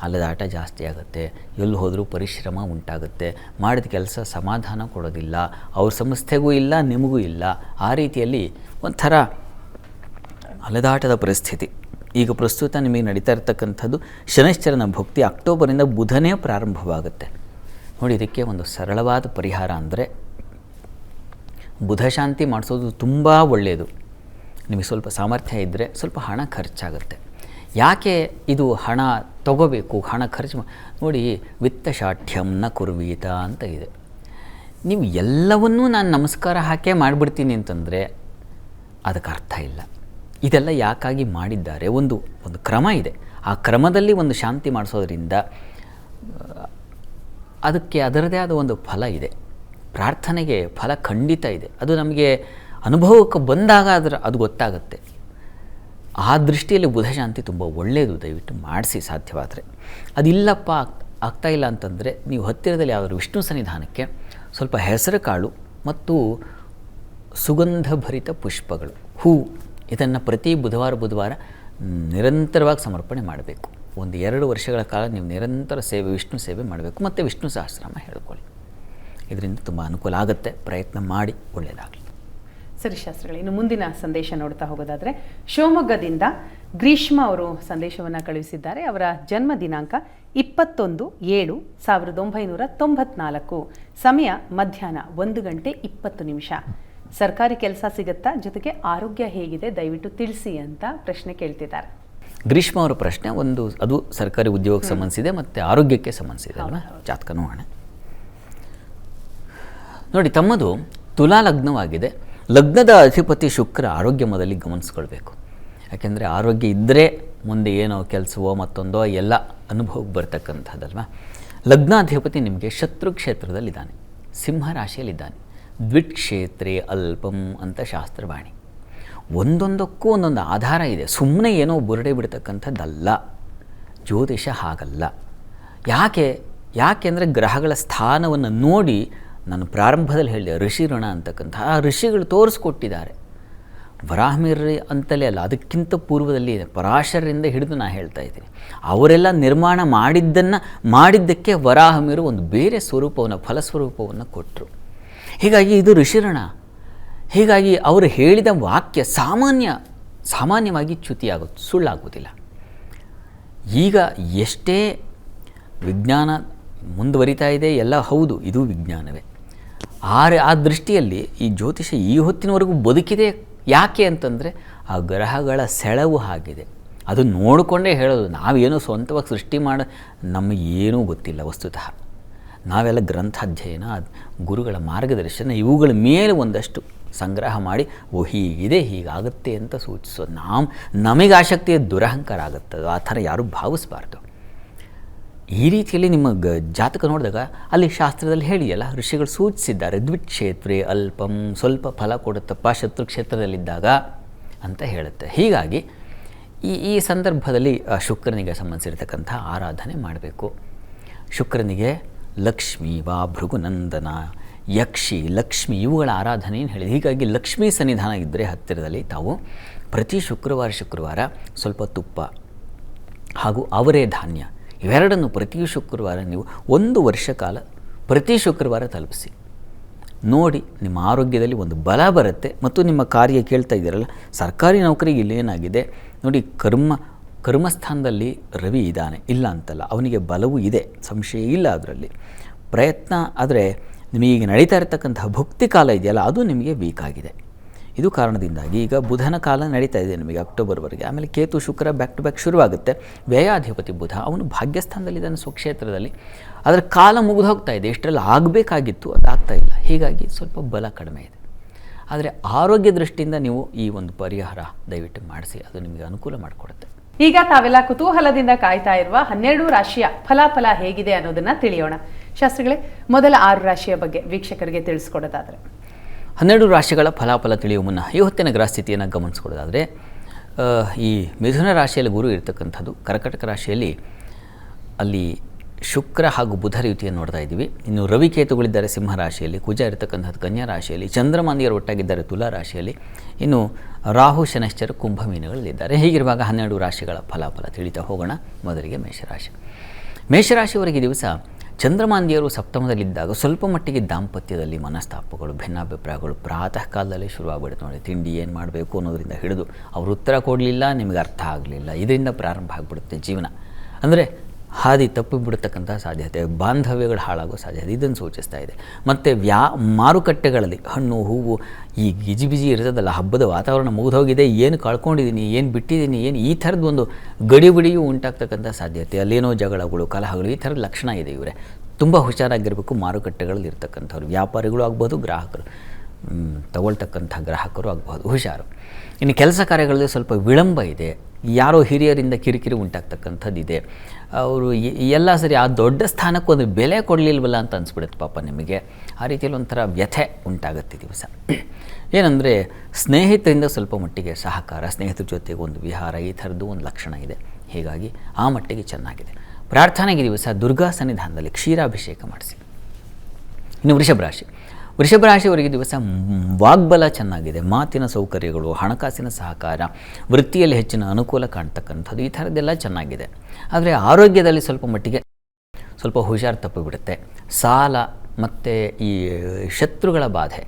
ಅಲೆದಾಟ ಜಾಸ್ತಿ ಆಗುತ್ತೆ, ಎಲ್ಲಿ ಹೋದರೂ ಪರಿಶ್ರಮ ಉಂಟಾಗುತ್ತೆ, ಮಾಡಿದ ಕೆಲಸ ಸಮಾಧಾನ ಕೊಡೋದಿಲ್ಲ, ಅವ್ರ ಸಂಸ್ಥೆಗೂ ಇಲ್ಲ ನಿಮಗೂ ಇಲ್ಲ. ಆ ರೀತಿಯಲ್ಲಿ ಒಂಥರ ಅಲೆದಾಟದ ಪರಿಸ್ಥಿತಿ. ಈಗ ಪ್ರಸ್ತುತ ನಿಮಗೆ ನಡೀತಾ ಇರತಕ್ಕಂಥದ್ದು ಶನೈಶ್ಚರನ ಭಕ್ತಿ. ಅಕ್ಟೋಬರಿಂದ ಬುಧನೇ ಪ್ರಾರಂಭವಾಗುತ್ತೆ ನೋಡಿ. ಇದಕ್ಕೆ ಒಂದು ಸರಳವಾದ ಪರಿಹಾರ ಅಂದರೆ ಬುಧ ಶಾಂತಿ ಮಾಡಿಸೋದು ತುಂಬ ಒಳ್ಳೆಯದು. ನಿಮಗೆ ಸ್ವಲ್ಪ ಸಾಮರ್ಥ್ಯ ಇದ್ದರೆ ಸ್ವಲ್ಪ ಹಣ ಖರ್ಚಾಗುತ್ತೆ. ಯಾಕೆ ಇದು ಹಣ ತಗೋಬೇಕು, ಹಣ ಖರ್ಚು ನೋಡಿ. ವಿತ್ತಶಾಠ್ಯಂ ನ ಕುರ್ವೀತ ಅಂತ ಇದೆ. ನೀವು ಎಲ್ಲವನ್ನೂ ನಾನು ನಮಸ್ಕಾರ ಹಾಕೇ ಮಾಡಿಬಿಡ್ತೀನಿ ಅಂತಂದರೆ ಅದಕ್ಕೆ ಅರ್ಥ ಇಲ್ಲ. ಇದೆಲ್ಲ ಯಾಕಾಗಿ ಮಾಡಿದ್ದಾರೆ? ಒಂದು ಕ್ರಮ ಇದೆ. ಆ ಕ್ರಮದಲ್ಲಿ ಒಂದು ಶಾಂತಿ ಮಾಡಿಸೋದ್ರಿಂದ ಅದಕ್ಕೆ ಅದರದೇ ಆದ ಒಂದು ಫಲ ಇದೆ. ಪ್ರಾರ್ಥನೆಗೆ ಫಲ ಖಂಡಿತ ಇದೆ. ಅದು ನಮಗೆ ಅನುಭವಕ್ಕೆ ಬಂದಾಗ ಅದು ಗೊತ್ತಾಗುತ್ತೆ. ಆ ದೃಷ್ಟಿಯಲ್ಲಿ ಬುಧ ಶಾಂತಿ ತುಂಬ ಒಳ್ಳೆಯದು. ದಯವಿಟ್ಟು ಮಾಡಿಸಿ ಸಾಧ್ಯವಾದರೆ. ಅದಿಲ್ಲಪ್ಪ ಆಗ್ತಾಯಿಲ್ಲ ಅಂತಂದರೆ ನೀವು ಹತ್ತಿರದಲ್ಲಿ ಯಾವುದಾದ್ರು ವಿಷ್ಣು ಸನ್ನಿಧಾನಕ್ಕೆ ಸ್ವಲ್ಪ ಹೆಸರು ಕಾಳು ಮತ್ತು ಸುಗಂಧಭರಿತ ಪುಷ್ಪಗಳು, ಹೂವು, ಇದನ್ನು ಪ್ರತಿ ಬುಧವಾರ ನಿರಂತರವಾಗಿ ಸಮರ್ಪಣೆ ಮಾಡಬೇಕು. ಒಂದು 2 ವರ್ಷಗಳ ಕಾಲ ನೀವು ನಿರಂತರ ವಿಷ್ಣು ಸೇವೆ ಮಾಡಬೇಕು. ಮತ್ತು ವಿಷ್ಣು ಸಹಸ್ರನಾಮ ಹೇಳ್ಕೊಳ್ಳಿ. ಇದರಿಂದ ತುಂಬ ಅನುಕೂಲ ಆಗುತ್ತೆ. ಪ್ರಯತ್ನ ಮಾಡಿ, ಒಳ್ಳೆಯದಾಗಲಿ. ಸರಿ ಶಾಸ್ತ್ರಿಗಳೇ, ಇನ್ನು ಮುಂದಿನ ಸಂದೇಶ ನೋಡ್ತಾ ಹೋಗೋದಾದರೆ ಶಿವಮೊಗ್ಗದಿಂದ ಗ್ರೀಷ್ಮ ಅವರು ಸಂದೇಶವನ್ನು ಕಳುಹಿಸಿದ್ದಾರೆ. ಅವರ ಜನ್ಮ ದಿನಾಂಕ 21/7/1994, ಸಮಯ ಮಧ್ಯಾಹ್ನ 1:20. ಸರ್ಕಾರಿ ಕೆಲಸ ಸಿಗುತ್ತಾ, ಜೊತೆಗೆ ಆರೋಗ್ಯ ಹೇಗಿದೆ ದಯವಿಟ್ಟು ತಿಳಿಸಿ ಅಂತ ಪ್ರಶ್ನೆ ಕೇಳ್ತಿದ್ದಾರೆ. ಗ್ರೀಷ್ಮ ಅವರ ಪ್ರಶ್ನೆ ಅದು ಸರ್ಕಾರಿ ಉದ್ಯೋಗಕ್ಕೆ ಸಂಬಂಧಿಸಿದೆ ಮತ್ತು ಆರೋಗ್ಯಕ್ಕೆ ಸಂಬಂಧಿಸಿದೆ ಅಲ್ವಾ? ಜಾತಕ ನೋಡೋಣ. ನೋಡಿ, ತಮ್ಮದು ತುಲಾ ಲಗ್ನವಾಗಿದೆ. ಲಗ್ನದ ಅಧಿಪತಿ ಶುಕ್ರ ಆರೋಗ್ಯ ಮೊದಲಿಗೆ ಗಮನಿಸ್ಕೊಳ್ಬೇಕು. ಯಾಕೆಂದರೆ ಆರೋಗ್ಯ ಇದ್ದರೆ ಮುಂದೆ ಏನೋ ಕೆಲಸವೋ ಮತ್ತೊಂದೋ ಎಲ್ಲ ಅನುಭವಕ್ಕೆ ಬರ್ತಕ್ಕಂಥದ್ದಲ್ವ. ಲಗ್ನಾಧಿಪತಿ ನಿಮಗೆ ಶತ್ರು ಕ್ಷೇತ್ರದಲ್ಲಿದ್ದಾನೆ, ಸಿಂಹ ರಾಶಿಯಲ್ಲಿದ್ದಾನೆ. ದ್ವಿಕ್ಷೇತ್ರೇ ಅಲ್ಪಂ ಅಂತ ಶಾಸ್ತ್ರವಾಣಿ. ಒಂದೊಂದಕ್ಕೂ ಒಂದೊಂದು ಆಧಾರ ಇದೆ. ಸುಮ್ಮನೆ ಏನೋ ಬುರುಡೆ ಬಿಡ್ತಕ್ಕಂಥದ್ದಲ್ಲ ಜ್ಯೋತಿಷ, ಹಾಗಲ್ಲ. ಯಾಕೆಂದರೆ ಗ್ರಹಗಳ ಸ್ಥಾನವನ್ನು ನೋಡಿ ನಾನು ಪ್ರಾರಂಭದಲ್ಲಿ ಹೇಳಿದೆ ಋಷಿ ಋಣ ಅಂತಕ್ಕಂಥ ಆ ಋಷಿಗಳು ತೋರಿಸ್ಕೊಟ್ಟಿದ್ದಾರೆ. ವರಾಹಮಿಹಿರ ಅಂತಲೇ ಅಲ್ಲ, ಅದಕ್ಕಿಂತ ಪೂರ್ವದಲ್ಲಿ ಪರಾಶರರಿಂದ ಹಿಡಿದು ನಾನು ಹೇಳ್ತಾ ಇದ್ದೀನಿ. ಅವರೆಲ್ಲ ನಿರ್ಮಾಣ ಮಾಡಿದ್ದಕ್ಕೆ ವರಾಹಮಿಹಿರು ಒಂದು ಬೇರೆ ಸ್ವರೂಪವನ್ನು, ಫಲಸ್ವರೂಪವನ್ನು ಕೊಟ್ಟರು. ಹೀಗಾಗಿ ಇದು ಋಷಿಋಣ. ಹೀಗಾಗಿ ಅವರು ಹೇಳಿದ ವಾಕ್ಯ ಸಾಮಾನ್ಯವಾಗಿ ಸುಳ್ಳಾಗುವುದಿಲ್ಲ. ಈಗ ಎಷ್ಟೇ ವಿಜ್ಞಾನ ಮುಂದುವರಿತಾ ಇದೆ, ಎಲ್ಲ ಹೌದು, ಇದು ವಿಜ್ಞಾನವೇ. ಆ ದೃಷ್ಟಿಯಲ್ಲಿ ಈ ಜ್ಯೋತಿಷ ಈ ಹೊತ್ತಿನವರೆಗೂ ಬದುಕಿದೆ. ಯಾಕೆ ಅಂತಂದರೆ ಆ ಗ್ರಹಗಳ ಸೆಳವು ಆಗಿದೆ. ಅದು ನೋಡಿಕೊಂಡೇ ಹೇಳೋದು. ನಾವೇನೋ ಸ್ವಂತವಾಗಿ ಸೃಷ್ಟಿ ನಮಗೇನೂ ಗೊತ್ತಿಲ್ಲ ವಸ್ತುತಃ. ನಾವೆಲ್ಲ ಗ್ರಂಥಾಧ್ಯಯನ, ಗುರುಗಳ ಮಾರ್ಗದರ್ಶನ, ಇವುಗಳ ಮೇಲೆ ಒಂದಷ್ಟು ಸಂಗ್ರಹ ಮಾಡಿ ಹೀಗಿದೆ, ಹೀಗಾಗುತ್ತೆ ಅಂತ ಸೂಚಿಸೋದು. ನಮಗೆ ಆಸಕ್ತಿಯ ದುರಹಂಕಾರ ಆಗುತ್ತೆ. ಆ ಥರ ಯಾರೂ ಭಾವಿಸಬಾರ್ದು. ಈ ರೀತಿಯಲ್ಲಿ ನಿಮ್ಮ ಜಾತಕ ನೋಡಿದಾಗ ಅಲ್ಲಿ ಶಾಸ್ತ್ರದಲ್ಲಿ ಹೇಳಿಯಲ್ಲ, ಋಷಿಗಳು ಸೂಚಿಸಿದ್ದಾರೆ ದ್ವಿಕ್ಷೇತ್ರೇ ಅಲ್ಪಂ, ಸ್ವಲ್ಪ ಫಲ ಕೊಡುತ್ತಪ್ಪ ಶತ್ರು ಕ್ಷೇತ್ರದಲ್ಲಿದ್ದಾಗ ಅಂತ ಹೇಳುತ್ತೆ. ಹೀಗಾಗಿ ಈ ಸಂದರ್ಭದಲ್ಲಿ ಶುಕ್ರನಿಗೆ ಸಂಬಂಧಿಸಿರ್ತಕ್ಕಂಥ ಆರಾಧನೆ ಮಾಡಬೇಕು. ಶುಕ್ರನಿಗೆ ಲಕ್ಷ್ಮೀ ವಾ ಭೃಗುನಂದನ, ಯಕ್ಷಿ, ಲಕ್ಷ್ಮಿ ಇವುಗಳ ಆರಾಧನೆಯನ್ನು ಹೇಳಿದೆ. ಹೀಗಾಗಿ ಲಕ್ಷ್ಮೀ ಸನ್ನಿಧಾನ ಇದ್ದರೆ ಹತ್ತಿರದಲ್ಲಿ ತಾವು ಪ್ರತಿ ಶುಕ್ರವಾರ ಸ್ವಲ್ಪ ತುಪ್ಪ ಹಾಗೂ ಅವರೇ ಧಾನ್ಯ ಇವೆರಡನ್ನು ಪ್ರತಿ ಶುಕ್ರವಾರ ನೀವು 1 ವರ್ಷ ಕಾಲ ಪ್ರತಿ ಶುಕ್ರವಾರ ತಲುಪಿಸಿ ನೋಡಿ. ನಿಮ್ಮ ಆರೋಗ್ಯದಲ್ಲಿ ಒಂದು ಬಲ ಬರುತ್ತೆ. ಮತ್ತು ನಿಮ್ಮ ಕಾರ್ಯ ಕೇಳ್ತಾ ಇದ್ದೀರಲ್ಲ, ಸರ್ಕಾರಿ ನೌಕರಿಗೆ ಇಲ್ಲೇನಾಗಿದೆ ನೋಡಿ, ಕರ್ಮಸ್ಥಾನದಲ್ಲಿ ರವಿ ಇದ್ದಾನೆ, ಇಲ್ಲ ಅಂತಲ್ಲ, ಅವನಿಗೆ ಬಲವೂ ಇದೆ, ಸಂಶಯ ಇಲ್ಲ ಅದರಲ್ಲಿ. ಪ್ರಯತ್ನ ಆದರೆ ನಿಮಗೆ ನಡೀತಾ ಇರತಕ್ಕಂತಹ ಭಕ್ತಿ ಕಾಲ ಇದೆಯಲ್ಲ, ಅದು ನಿಮಗೆ ವೀಕ್ ಆಗಿದೆ. ಇದು ಕಾರಣದಿಂದಾಗಿ ಈಗ ಬುಧನ ಕಾಲ ನಡೀತಾ ಇದೆ ನಿಮಗೆ ಅಕ್ಟೋಬರ್ವರೆಗೆ. ಆಮೇಲೆ ಕೇತು ಶುಕ್ರ ಬ್ಯಾಕ್ ಟು ಬ್ಯಾಕ್ ಶುರುವಾಗುತ್ತೆ. ವ್ಯಯಾಧಿಪತಿ ಬುಧ ಅವನು ಭಾಗ್ಯಸ್ಥಾನದಲ್ಲಿದ್ದಾನೆ ಸ್ವಕ್ಷೇತ್ರದಲ್ಲಿ. ಅದರ ಕಾಲ ಮುಗಿದು ಹೋಗ್ತಾ ಇದೆ. ಎಷ್ಟೆಲ್ಲ ಆಗಬೇಕಾಗಿತ್ತು ಅದು ಆಗ್ತಾ ಇಲ್ಲ. ಹೀಗಾಗಿ ಸ್ವಲ್ಪ ಬಲ ಕಡಿಮೆ ಇದೆ. ಆದರೆ ಆರೋಗ್ಯ ದೃಷ್ಟಿಯಿಂದ ನೀವು ಈ ಒಂದು ಪರಿಹಾರ ದಯವಿಟ್ಟು ಮಾಡಿಸಿ, ಅದು ನಿಮಗೆ ಅನುಕೂಲ ಮಾಡಿಕೊಡುತ್ತೆ. ಈಗ ತಾವೆಲ್ಲ ಕುತೂಹಲದಿಂದ ಕಾಯ್ತಾ ಇರುವ 12 ರಾಶಿಯ ಫಲಾಫಲ ಹೇಗಿದೆ ಅನ್ನೋದನ್ನ ತಿಳಿಯೋಣ. ಶಾಸ್ತ್ರಿಗಳೇ, ಮೊದಲ 6 ರಾಶಿಯ ಬಗ್ಗೆ ವೀಕ್ಷಕರಿಗೆ ತಿಳಿಸ್ಕೊಡೋದಾದ್ರೆ. 12 ರಾಶಿಗಳ ಫಲಾಫಲ ತಿಳಿಯುವ ಮುನ್ನ ಇವತ್ತಿನ ಗ್ರಹ ಸ್ಥಿತಿಯನ್ನು ಗಮನಿಸ್ಕೊಳ್ಳೋದಾದರೆ, ಈ ಮಿಥುನ ರಾಶಿಯಲ್ಲಿ ಗುರು ಇರತಕ್ಕಂಥದ್ದು, ಕರ್ಕಟಕ ರಾಶಿಯಲ್ಲಿ ಅಲ್ಲಿ ಶುಕ್ರ ಹಾಗೂ ಬುಧರ ಯುತಿಯನ್ನು ನೋಡ್ತಾ ಇದ್ದೀವಿ. ಇನ್ನು ರವಿಕೇತುಗಳಿದ್ದಾರೆ ಸಿಂಹ ರಾಶಿಯಲ್ಲಿ, ಕುಜ ಇರತಕ್ಕಂಥದ್ದು ಕನ್ಯಾ ರಾಶಿಯಲ್ಲಿ, ಚಂದ್ರಮಾಂದಿಯರು ಒಟ್ಟಾಗಿದ್ದಾರೆ ತುಲಾ ರಾಶಿಯಲ್ಲಿ, ಇನ್ನು ರಾಹು ಶನೈಶ್ಚರ ಕುಂಭ ಮೀನುಗಳಲ್ಲಿದ್ದಾರೆ. ಹೀಗಿರುವಾಗ 12 ರಾಶಿಗಳ ಫಲಾಫಲ ತಿಳಿತಾ ಹೋಗೋಣ. ಮೊದಲಿಗೆ ಮೇಷರಾಶಿಯವರಿಗೆ ದಿವಸ ಚಂದ್ರಮಾಂದಿಯರು ಸಪ್ತಮದಲ್ಲಿದ್ದಾಗ ಸ್ವಲ್ಪ ಮಟ್ಟಿಗೆ ದಾಂಪತ್ಯದಲ್ಲಿ ಮನಸ್ತಾಪಗಳು, ಭಿನ್ನಾಭಿಪ್ರಾಯಗಳು ಪ್ರಾತಃ ಕಾಲದಲ್ಲಿ ಶುರುವಾಗ್ಬಿಡುತ್ತೆ ನೋಡಿ. ತಿಂಡಿ ಏನು ಮಾಡಬೇಕು ಅನ್ನೋದರಿಂದ ಹಿಡಿದು ಅವರು ಉತ್ತರ ಕೊಡಲಿಲ್ಲ, ನಿಮಗೆ ಅರ್ಥ ಆಗಲಿಲ್ಲ, ಇದರಿಂದ ಪ್ರಾರಂಭ ಆಗಿಬಿಡುತ್ತೆ ಜೀವನ. ಅಂದರೆ ಹಾದಿ ತಪ್ಪಿಬಿಡ್ತಕ್ಕಂಥ ಸಾಧ್ಯತೆ, ಬಾಂಧವ್ಯಗಳು ಹಾಳಾಗೋ ಸಾಧ್ಯತೆ ಇದನ್ನು ಸೂಚಿಸ್ತಾ ಇದೆ. ಮತ್ತು ಮಾರುಕಟ್ಟೆಗಳಲ್ಲಿ ಹಣ್ಣು ಹೂವು ಈ ಗಿಜಿಬಿಜಿ ಇರ್ತದಲ್ಲ, ಹಬ್ಬದ ವಾತಾವರಣ ಮುಗಿದೋಗಿದೆ, ಏನು ಕಳ್ಕೊಂಡಿದ್ದೀನಿ, ಏನು ಬಿಟ್ಟಿದ್ದೀನಿ, ಏನು ಈ ಥರದ್ದು ಒಂದು ಗಡಿಬಿಡಿಯೂ ಉಂಟಾಗ್ತಕ್ಕಂಥ ಸಾಧ್ಯತೆ, ಅಲ್ಲೇನೋ ಜಗಳಗಳು, ಕಲಹಗಳು, ಈ ಥರದ ಲಕ್ಷಣ ಇದೆ. ಇವರೇ ತುಂಬ ಹುಷಾರಾಗಿರಬೇಕು. ಮಾರುಕಟ್ಟೆಗಳಲ್ಲಿ ಇರ್ತಕ್ಕಂಥವ್ರು, ವ್ಯಾಪಾರಿಗಳು ಆಗ್ಬೋದು, ಗ್ರಾಹಕರು, ತಗೊಳ್ತಕ್ಕಂಥ ಗ್ರಾಹಕರು ಆಗಬಹುದು, ಹುಷಾರು. ಇನ್ನು ಕೆಲಸ ಕಾರ್ಯಗಳಲ್ಲಿ ಸ್ವಲ್ಪ ವಿಳಂಬ ಇದೆ. ಯಾರೋ ಹಿರಿಯರಿಂದ ಕಿರಿಕಿರಿ ಉಂಟಾಗ್ತಕ್ಕಂಥದ್ದಿದೆ. ಅವರು ಎಲ್ಲ ಸರಿ, ಆ ದೊಡ್ಡ ಸ್ಥಾನಕ್ಕೆ ಒಂದು ಬೆಲೆ ಕೊಡಲಿಲ್ವಲ್ಲ ಅಂತ ಅನಿಸ್ಬಿಡುತ್ತೆ ಪಾಪ ನಿಮಗೆ. ಆ ರೀತಿಯಲ್ಲಿ ಒಂಥರ ವ್ಯಥೆ ಉಂಟಾಗುತ್ತೆ ದಿವಸ. ಏನಂದರೆ ಸ್ನೇಹಿತರಿಂದ ಸ್ವಲ್ಪ ಮಟ್ಟಿಗೆ ಸಹಕಾರ, ಸ್ನೇಹಿತರ ಜೊತೆಗೆ ಒಂದು ವಿಹಾರ, ಈ ಥರದ್ದು ಒಂದು ಲಕ್ಷಣ ಇದೆ. ಹೀಗಾಗಿ ಆ ಮಟ್ಟಿಗೆ ಚೆನ್ನಾಗಿದೆ. ಪ್ರಾರ್ಥನೆಗೆ ದಿವಸ ದುರ್ಗಾ ಸನ್ನಿಧಾನದಲ್ಲಿ ಕ್ಷೀರಾಭಿಷೇಕ ಮಾಡಿಸಿ. ಇನ್ನು ವೃಷಭ ರಾಶಿಯವರಿಗೆ ದಿವಸ ವಾಗ್ಬಲ ಚೆನ್ನಾಗಿದೆ. ಮಾತಿನ ಸೌಕರ್ಯಗಳು, ಹಣಕಾಸಿನ ಸಹಕಾರ, ವೃತ್ತಿಯಲ್ಲಿ ಹೆಚ್ಚಿನ ಅನುಕೂಲ ಕಾಣ್ತಕ್ಕಂಥದ್ದು, ಈ ಥರದ್ದೆಲ್ಲ ಚೆನ್ನಾಗಿದೆ. ಆದರೆ ಆರೋಗ್ಯದಲ್ಲಿ ಸ್ವಲ್ಪ ಮಟ್ಟಿಗೆ ಸ್ವಲ್ಪ ಹುಷಾರು ತಪ್ಪಿಬಿಡುತ್ತೆ. ಸಾಲ ಮತ್ತು ಈ ಶತ್ರುಗಳ ಬಾಧೆ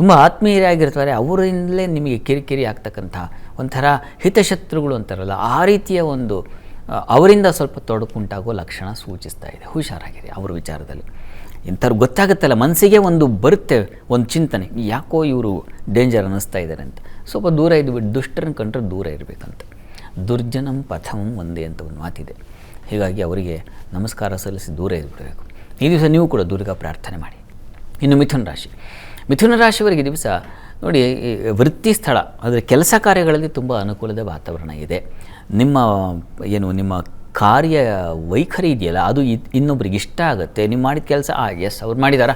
ತುಂಬ ಆತ್ಮೀಯರಾಗಿರ್ತಾರೆ, ಅವರಿಂದಲೇ ನಿಮಗೆ ಕಿರಿಕಿರಿ ಆಗ್ತಕ್ಕಂಥ ಒಂಥರ ಹಿತಶತ್ರುಗಳು ಅಂತಾರಲ್ಲ, ಆ ರೀತಿಯ ಒಂದು ಅವರಿಂದ ಸ್ವಲ್ಪ ತೊಡಕುಂಟಾಗೋ ಲಕ್ಷಣ ಸೂಚಿಸ್ತಾ ಇದೆ. ಹುಷಾರಾಗಿರಿ ಅವ್ರ ವಿಚಾರದಲ್ಲಿ. ಇಂಥವ್ರು ಗೊತ್ತಾಗುತ್ತಲ್ಲ, ಮನಸ್ಸಿಗೆ ಒಂದು ಬರುತ್ತೆ ಒಂದು ಚಿಂತನೆ, ಯಾಕೋ ಇವರು ಡೇಂಜರ್ ಅನ್ನಿಸ್ತಾ ಇದ್ದಾರೆ ಅಂತ. ಸ್ವಲ್ಪ ದೂರ ಇದ್ಬಿಟ್ಟು ದುಷ್ಟರನ್ನು ಕಂಡ್ರೆ ದೂರ ಇರಬೇಕಂತ. ದುರ್ಜನಂ ಪಥಮಂ ಒಂದೇ ಅಂತ ಒಂದು ಮಾತಿದೆ. ಹೀಗಾಗಿ ಅವರಿಗೆ ನಮಸ್ಕಾರ ಸಲ್ಲಿಸಿ ದೂರ ಇದ್ಬಿಡಬೇಕು. ಈ ದಿವಸ ನೀವು ಕೂಡ ದುರ್ಗಾ ಪ್ರಾರ್ಥನೆ ಮಾಡಿ. ಇನ್ನು ಮಿಥುನ ರಾಶಿಯವರಿಗೆ ದಿವಸ ನೋಡಿ, ವೃತ್ತಿ ಸ್ಥಳ ಅಂದರೆ ಕೆಲಸ ಕಾರ್ಯಗಳಲ್ಲಿ ತುಂಬ ಅನುಕೂಲದ ವಾತಾವರಣ ಇದೆ. ನಿಮ್ಮ ಕಾರ್ಯ ವೈಖರಿ ಇದೆಯಲ್ಲ, ಅದು ಇನ್ನೊಬ್ರಿಗೆ ಇಷ್ಟ ಆಗುತ್ತೆ. ನೀವು ಮಾಡಿದ ಕೆಲಸ ಎಸ್ ಅವ್ರು ಮಾಡಿದಾರ,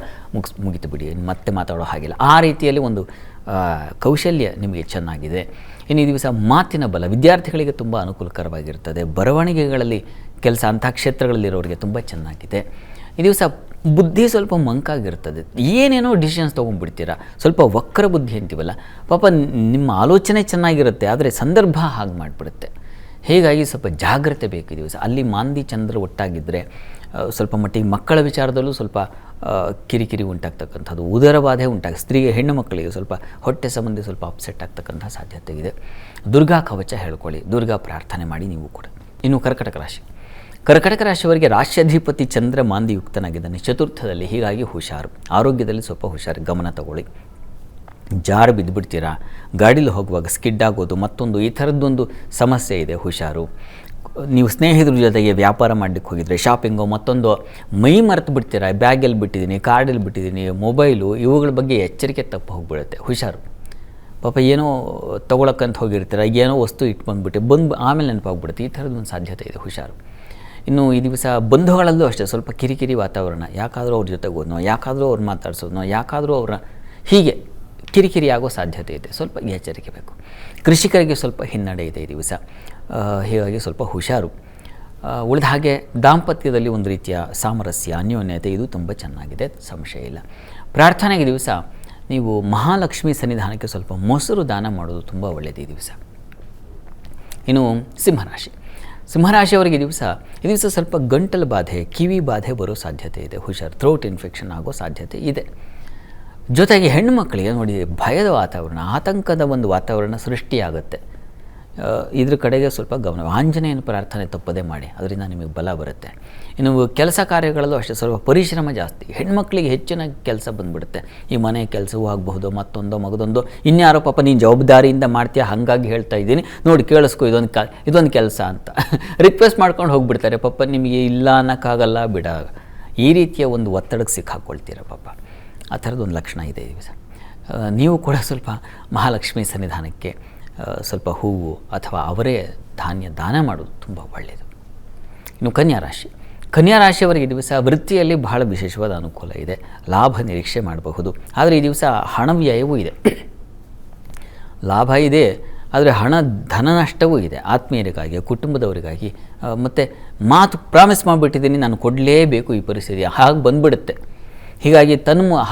ಮುಗಿತು ಬಿಡಿ, ಮತ್ತೆ ಮಾತಾಡೋ ಹಾಗಿಲ್ಲ, ಆ ರೀತಿಯಲ್ಲಿ ಒಂದು ಕೌಶಲ್ಯ ನಿಮಗೆ ಚೆನ್ನಾಗಿದೆ. ಇನ್ನು ಈ ದಿವಸ ಮಾತಿನ ಬಲ ವಿದ್ಯಾರ್ಥಿಗಳಿಗೆ ತುಂಬ ಅನುಕೂಲಕರವಾಗಿರ್ತದೆ. ಬರವಣಿಗೆಗಳಲ್ಲಿ ಕೆಲಸ ಅಂಥ ಕ್ಷೇತ್ರಗಳಲ್ಲಿರೋರಿಗೆ ತುಂಬ ಚೆನ್ನಾಗಿದೆ. ಈ ದಿವಸ ಬುದ್ಧಿ ಸ್ವಲ್ಪ ಮಂಕಾಗಿರ್ತದೆ, ಏನೇನೋ ಡಿಸಿಷನ್ಸ್ ತೊಗೊಂಡ್ಬಿಡ್ತೀರ, ಸ್ವಲ್ಪ ವಕ್ರ ಬುದ್ಧಿ ಅಂತೀವಲ್ಲ, ಪಾಪ ನಿಮ್ಮ ಆಲೋಚನೆ ಚೆನ್ನಾಗಿರುತ್ತೆ, ಆದರೆ ಸಂದರ್ಭ ಹಾಗೆ ಮಾಡಿಬಿಡುತ್ತೆ. ಹೀಗಾಗಿ ಸ್ವಲ್ಪ ಜಾಗ್ರತೆ ಬೇಕು ಈ ದಿವಸ. ಅಲ್ಲಿ ಮಾಂದಿ ಚಂದ್ರ ಒಟ್ಟಾಗಿದ್ದರೆ ಸ್ವಲ್ಪ ಮಟ್ಟಿಗೆ ಮಕ್ಕಳ ವಿಚಾರದಲ್ಲೂ ಸ್ವಲ್ಪ ಕಿರಿಕಿರಿ ಉಂಟಾಗ್ತಕ್ಕಂಥದ್ದು, ಉದರ ಬಾಧೆ ಸ್ತ್ರೀಗೆ ಹೆಣ್ಣು ಮಕ್ಕಳಿಗೆ ಸ್ವಲ್ಪ ಹೊಟ್ಟೆ ಸಂಬಂಧಿ ಸ್ವಲ್ಪ ಅಪ್ಸೆಟ್ ಆಗ್ತಕ್ಕಂಥ ಸಾಧ್ಯತೆ ಇದೆ. ದುರ್ಗಾ ಕವಚ ಹೇಳ್ಕೊಳ್ಳಿ, ದುರ್ಗಾ ಪ್ರಾರ್ಥನೆ ಮಾಡಿ ನೀವು ಕೂಡ. ಇನ್ನು ಕರ್ಕಟಕ ರಾಶಿಯವರಿಗೆ ರಾಶ್ಯಾಧಿಪತಿ ಚಂದ್ರ ಮಾಂದಿಯುಕ್ತನಾಗಿದ್ದಾನೆ ಚತುರ್ಥದಲ್ಲಿ, ಹೀಗಾಗಿ ಹುಷಾರು. ಆರೋಗ್ಯದಲ್ಲಿ ಸ್ವಲ್ಪ ಹುಷಾರು, ಗಮನ ತಗೊಳ್ಳಿ. ಜಾರು ಬಿದ್ದುಬಿಡ್ತೀರಾ, ಗಾಡೀಲಿ ಹೋಗುವಾಗ ಸ್ಕಿಡ್ ಆಗೋದು, ಮತ್ತೊಂದು ಈ ಥರದ್ದೊಂದು ಸಮಸ್ಯೆ ಇದೆ, ಹುಷಾರು. ನೀವು ಸ್ನೇಹಿತರ ಜೊತೆಗೆ ವ್ಯಾಪಾರ ಮಾಡಲಿಕ್ಕೆ ಹೋಗಿದ್ರೆ, ಶಾಪಿಂಗು ಮತ್ತೊಂದು, ಮೈ ಮರೆತು ಬಿಡ್ತೀರಾ, ಬ್ಯಾಗಲ್ಲಿ ಬಿಟ್ಟಿದ್ದೀನಿ, ಕಾರ್ಡಲ್ಲಿ ಬಿಟ್ಟಿದ್ದೀನಿ, ಮೊಬೈಲು, ಇವುಗಳ ಬಗ್ಗೆ ಎಚ್ಚರಿಕೆ ತಪ್ಪು ಹೋಗಿಬಿಡುತ್ತೆ, ಹುಷಾರು. ಪಾಪ ಏನೋ ತೊಗೊಳಕ್ಕಂತ ಹೋಗಿರ್ತೀರ, ಏನೋ ವಸ್ತು ಇಟ್ಟು ಬಂದು ಆಮೇಲೆ ನೆನಪಾಗ್ಬಿಡುತ್ತೆ, ಈ ಥರದ್ದೊಂದು ಸಾಧ್ಯತೆ ಇದೆ, ಹುಷಾರು. ಇನ್ನು ಈ ದಿವಸ ಬಂಧುಗಳಲ್ಲೂ ಅಷ್ಟೇ ಸ್ವಲ್ಪ ಕಿರಿಕಿರಿ ವಾತಾವರಣ, ಯಾಕಾದರೂ ಅವ್ರ ಜೊತೆಗೆ ಹೋದ್ನೋ, ಯಾಕಾದರೂ ಅವ್ರು ಮಾತಾಡ್ಸೋದ್ನೋ, ಯಾಕಾದರೂ ಅವರ ಹೀಗೆ ಕಿರಿಕಿರಿ ಆಗೋ ಸಾಧ್ಯತೆ ಇದೆ, ಸ್ವಲ್ಪ ಎಚ್ಚರಿಕೆ ಬೇಕು. ಕೃಷಿಕರಿಗೆ ಸ್ವಲ್ಪ ಹಿನ್ನಡೆ ಇದೆ ಈ ದಿವಸ, ಹೀಗಾಗಿ ಸ್ವಲ್ಪ ಹುಷಾರು. ಉಳಿದ ಹಾಗೆ ದಾಂಪತ್ಯದಲ್ಲಿ ಒಂದು ರೀತಿಯ ಸಾಮರಸ್ಯ, ಅನ್ಯೋನ್ಯತೆ, ಇದು ತುಂಬ ಚೆನ್ನಾಗಿದೆ, ಸಂಶಯ ಇಲ್ಲ. ಪ್ರಾರ್ಥನೆಗೆ ದಿವಸ ನೀವು ಮಹಾಲಕ್ಷ್ಮಿ ಸನ್ನಿಧಾನಕ್ಕೆ ಸ್ವಲ್ಪ ಮೊಸರು ದಾನ ಮಾಡೋದು ತುಂಬ ಒಳ್ಳೆಯದು ಈ ದಿವಸ. ಇನ್ನು ಸಿಂಹರಾಶಿಯವರಿಗೆ ಈ ದಿವಸ ಸ್ವಲ್ಪ ಗಂಟಲು ಬಾಧೆ, ಕಿವಿ ಬಾಧೆ ಬರೋ ಸಾಧ್ಯತೆ ಇದೆ, ಹುಷಾರು. ಥ್ರೋಟ್ ಇನ್ಫೆಕ್ಷನ್ ಆಗೋ ಸಾಧ್ಯತೆ ಇದೆ. ಜೊತೆಗೆ ಹೆಣ್ಣು ಮಕ್ಕಳಿಗೆ ನೋಡಿ, ಭಯದ ವಾತಾವರಣ, ಆತಂಕದ ಒಂದು ವಾತಾವರಣ ಸೃಷ್ಟಿಯಾಗುತ್ತೆ. ಇದ್ರ ಕಡೆಗೆ ಸ್ವಲ್ಪ ಗಮನ. ಆಂಜನೇಯನ ಪ್ರಾರ್ಥನೆ ತಪ್ಪದೇ ಮಾಡಿ, ಅದರಿಂದ ನಿಮಗೆ ಬಲ ಬರುತ್ತೆ. ಇನ್ನು ಕೆಲಸ ಕಾರ್ಯಗಳಲ್ಲೂ ಅಷ್ಟೇ ಸ್ವಲ್ಪ ಪರಿಶ್ರಮ ಜಾಸ್ತಿ. ಹೆಣ್ಮಕ್ಳಿಗೆ ಹೆಚ್ಚಿನ ಕೆಲಸ ಬಂದುಬಿಡುತ್ತೆ. ಈ ಮನೆ ಕೆಲಸವೂ ಆಗಬಹುದು, ಮಗದೊಂದು ಇನ್ಯಾರೋ ಪಾಪ ನೀನು ಜವಾಬ್ದಾರಿಯಿಂದ ಮಾಡ್ತೀಯ, ಹಾಗಾಗಿ ಹೇಳ್ತಾ ಇದ್ದೀನಿ ನೋಡಿ ಕೇಳಿಸ್ಕೊ, ಇದೊಂದು ಕೆಲಸ ಅಂತ ರಿಕ್ವೆಸ್ಟ್ ಮಾಡ್ಕೊಂಡು ಹೋಗಿಬಿಡ್ತಾರೆ. ಪಾಪ ನಿಮಗೆ ಇಲ್ಲ ಅನ್ನೋಕ್ಕಾಗಲ್ಲ, ಬಿಡ, ಈ ರೀತಿಯ ಒಂದು ಒತ್ತಡಕ್ಕೆ ಸಿಕ್ಕಾಕ್ಕೊಳ್ತೀರ ಪಾಪ. ಆ ಥರದ್ದೊಂದು ಲಕ್ಷಣ ಇದೆ ಈ ದಿವಸ. ನೀವು ಕೂಡ ಸ್ವಲ್ಪ ಮಹಾಲಕ್ಷ್ಮಿ ಸನ್ನಿಧಾನಕ್ಕೆ ಸ್ವಲ್ಪ ಹೂವು ಅಥವಾ ಅವರೇ ಧಾನ್ಯ ದಾನ ಮಾಡೋದು ತುಂಬ ಒಳ್ಳೆಯದು. ಇನ್ನು ಕನ್ಯಾ ರಾಶಿಯವರಿಗೆ ಈ ದಿವಸ ವೃತ್ತಿಯಲ್ಲಿ ಬಹಳ ವಿಶೇಷವಾದ ಅನುಕೂಲ ಇದೆ, ಲಾಭ ನಿರೀಕ್ಷೆ ಮಾಡಬಹುದು. ಆದರೆ ಈ ದಿವಸ ಹಣ ವ್ಯಯವೂ ಇದೆ. ಲಾಭ ಇದೆ, ಆದರೆ ಧನ ನಷ್ಟವೂ ಇದೆ. ಆತ್ಮೀಯರಿಗಾಗಿ, ಕುಟುಂಬದವರಿಗಾಗಿ, ಮತ್ತು ಮಾತು ಪ್ರಾಮಿಸ್ ಮಾಡಿಬಿಟ್ಟಿದ್ದೀನಿ ನಾನು ಕೊಡಲೇಬೇಕು, ಈ ಪರಿಸ್ಥಿತಿ ಹಾಗೆ ಬಂದುಬಿಡುತ್ತೆ. ಹೀಗಾಗಿ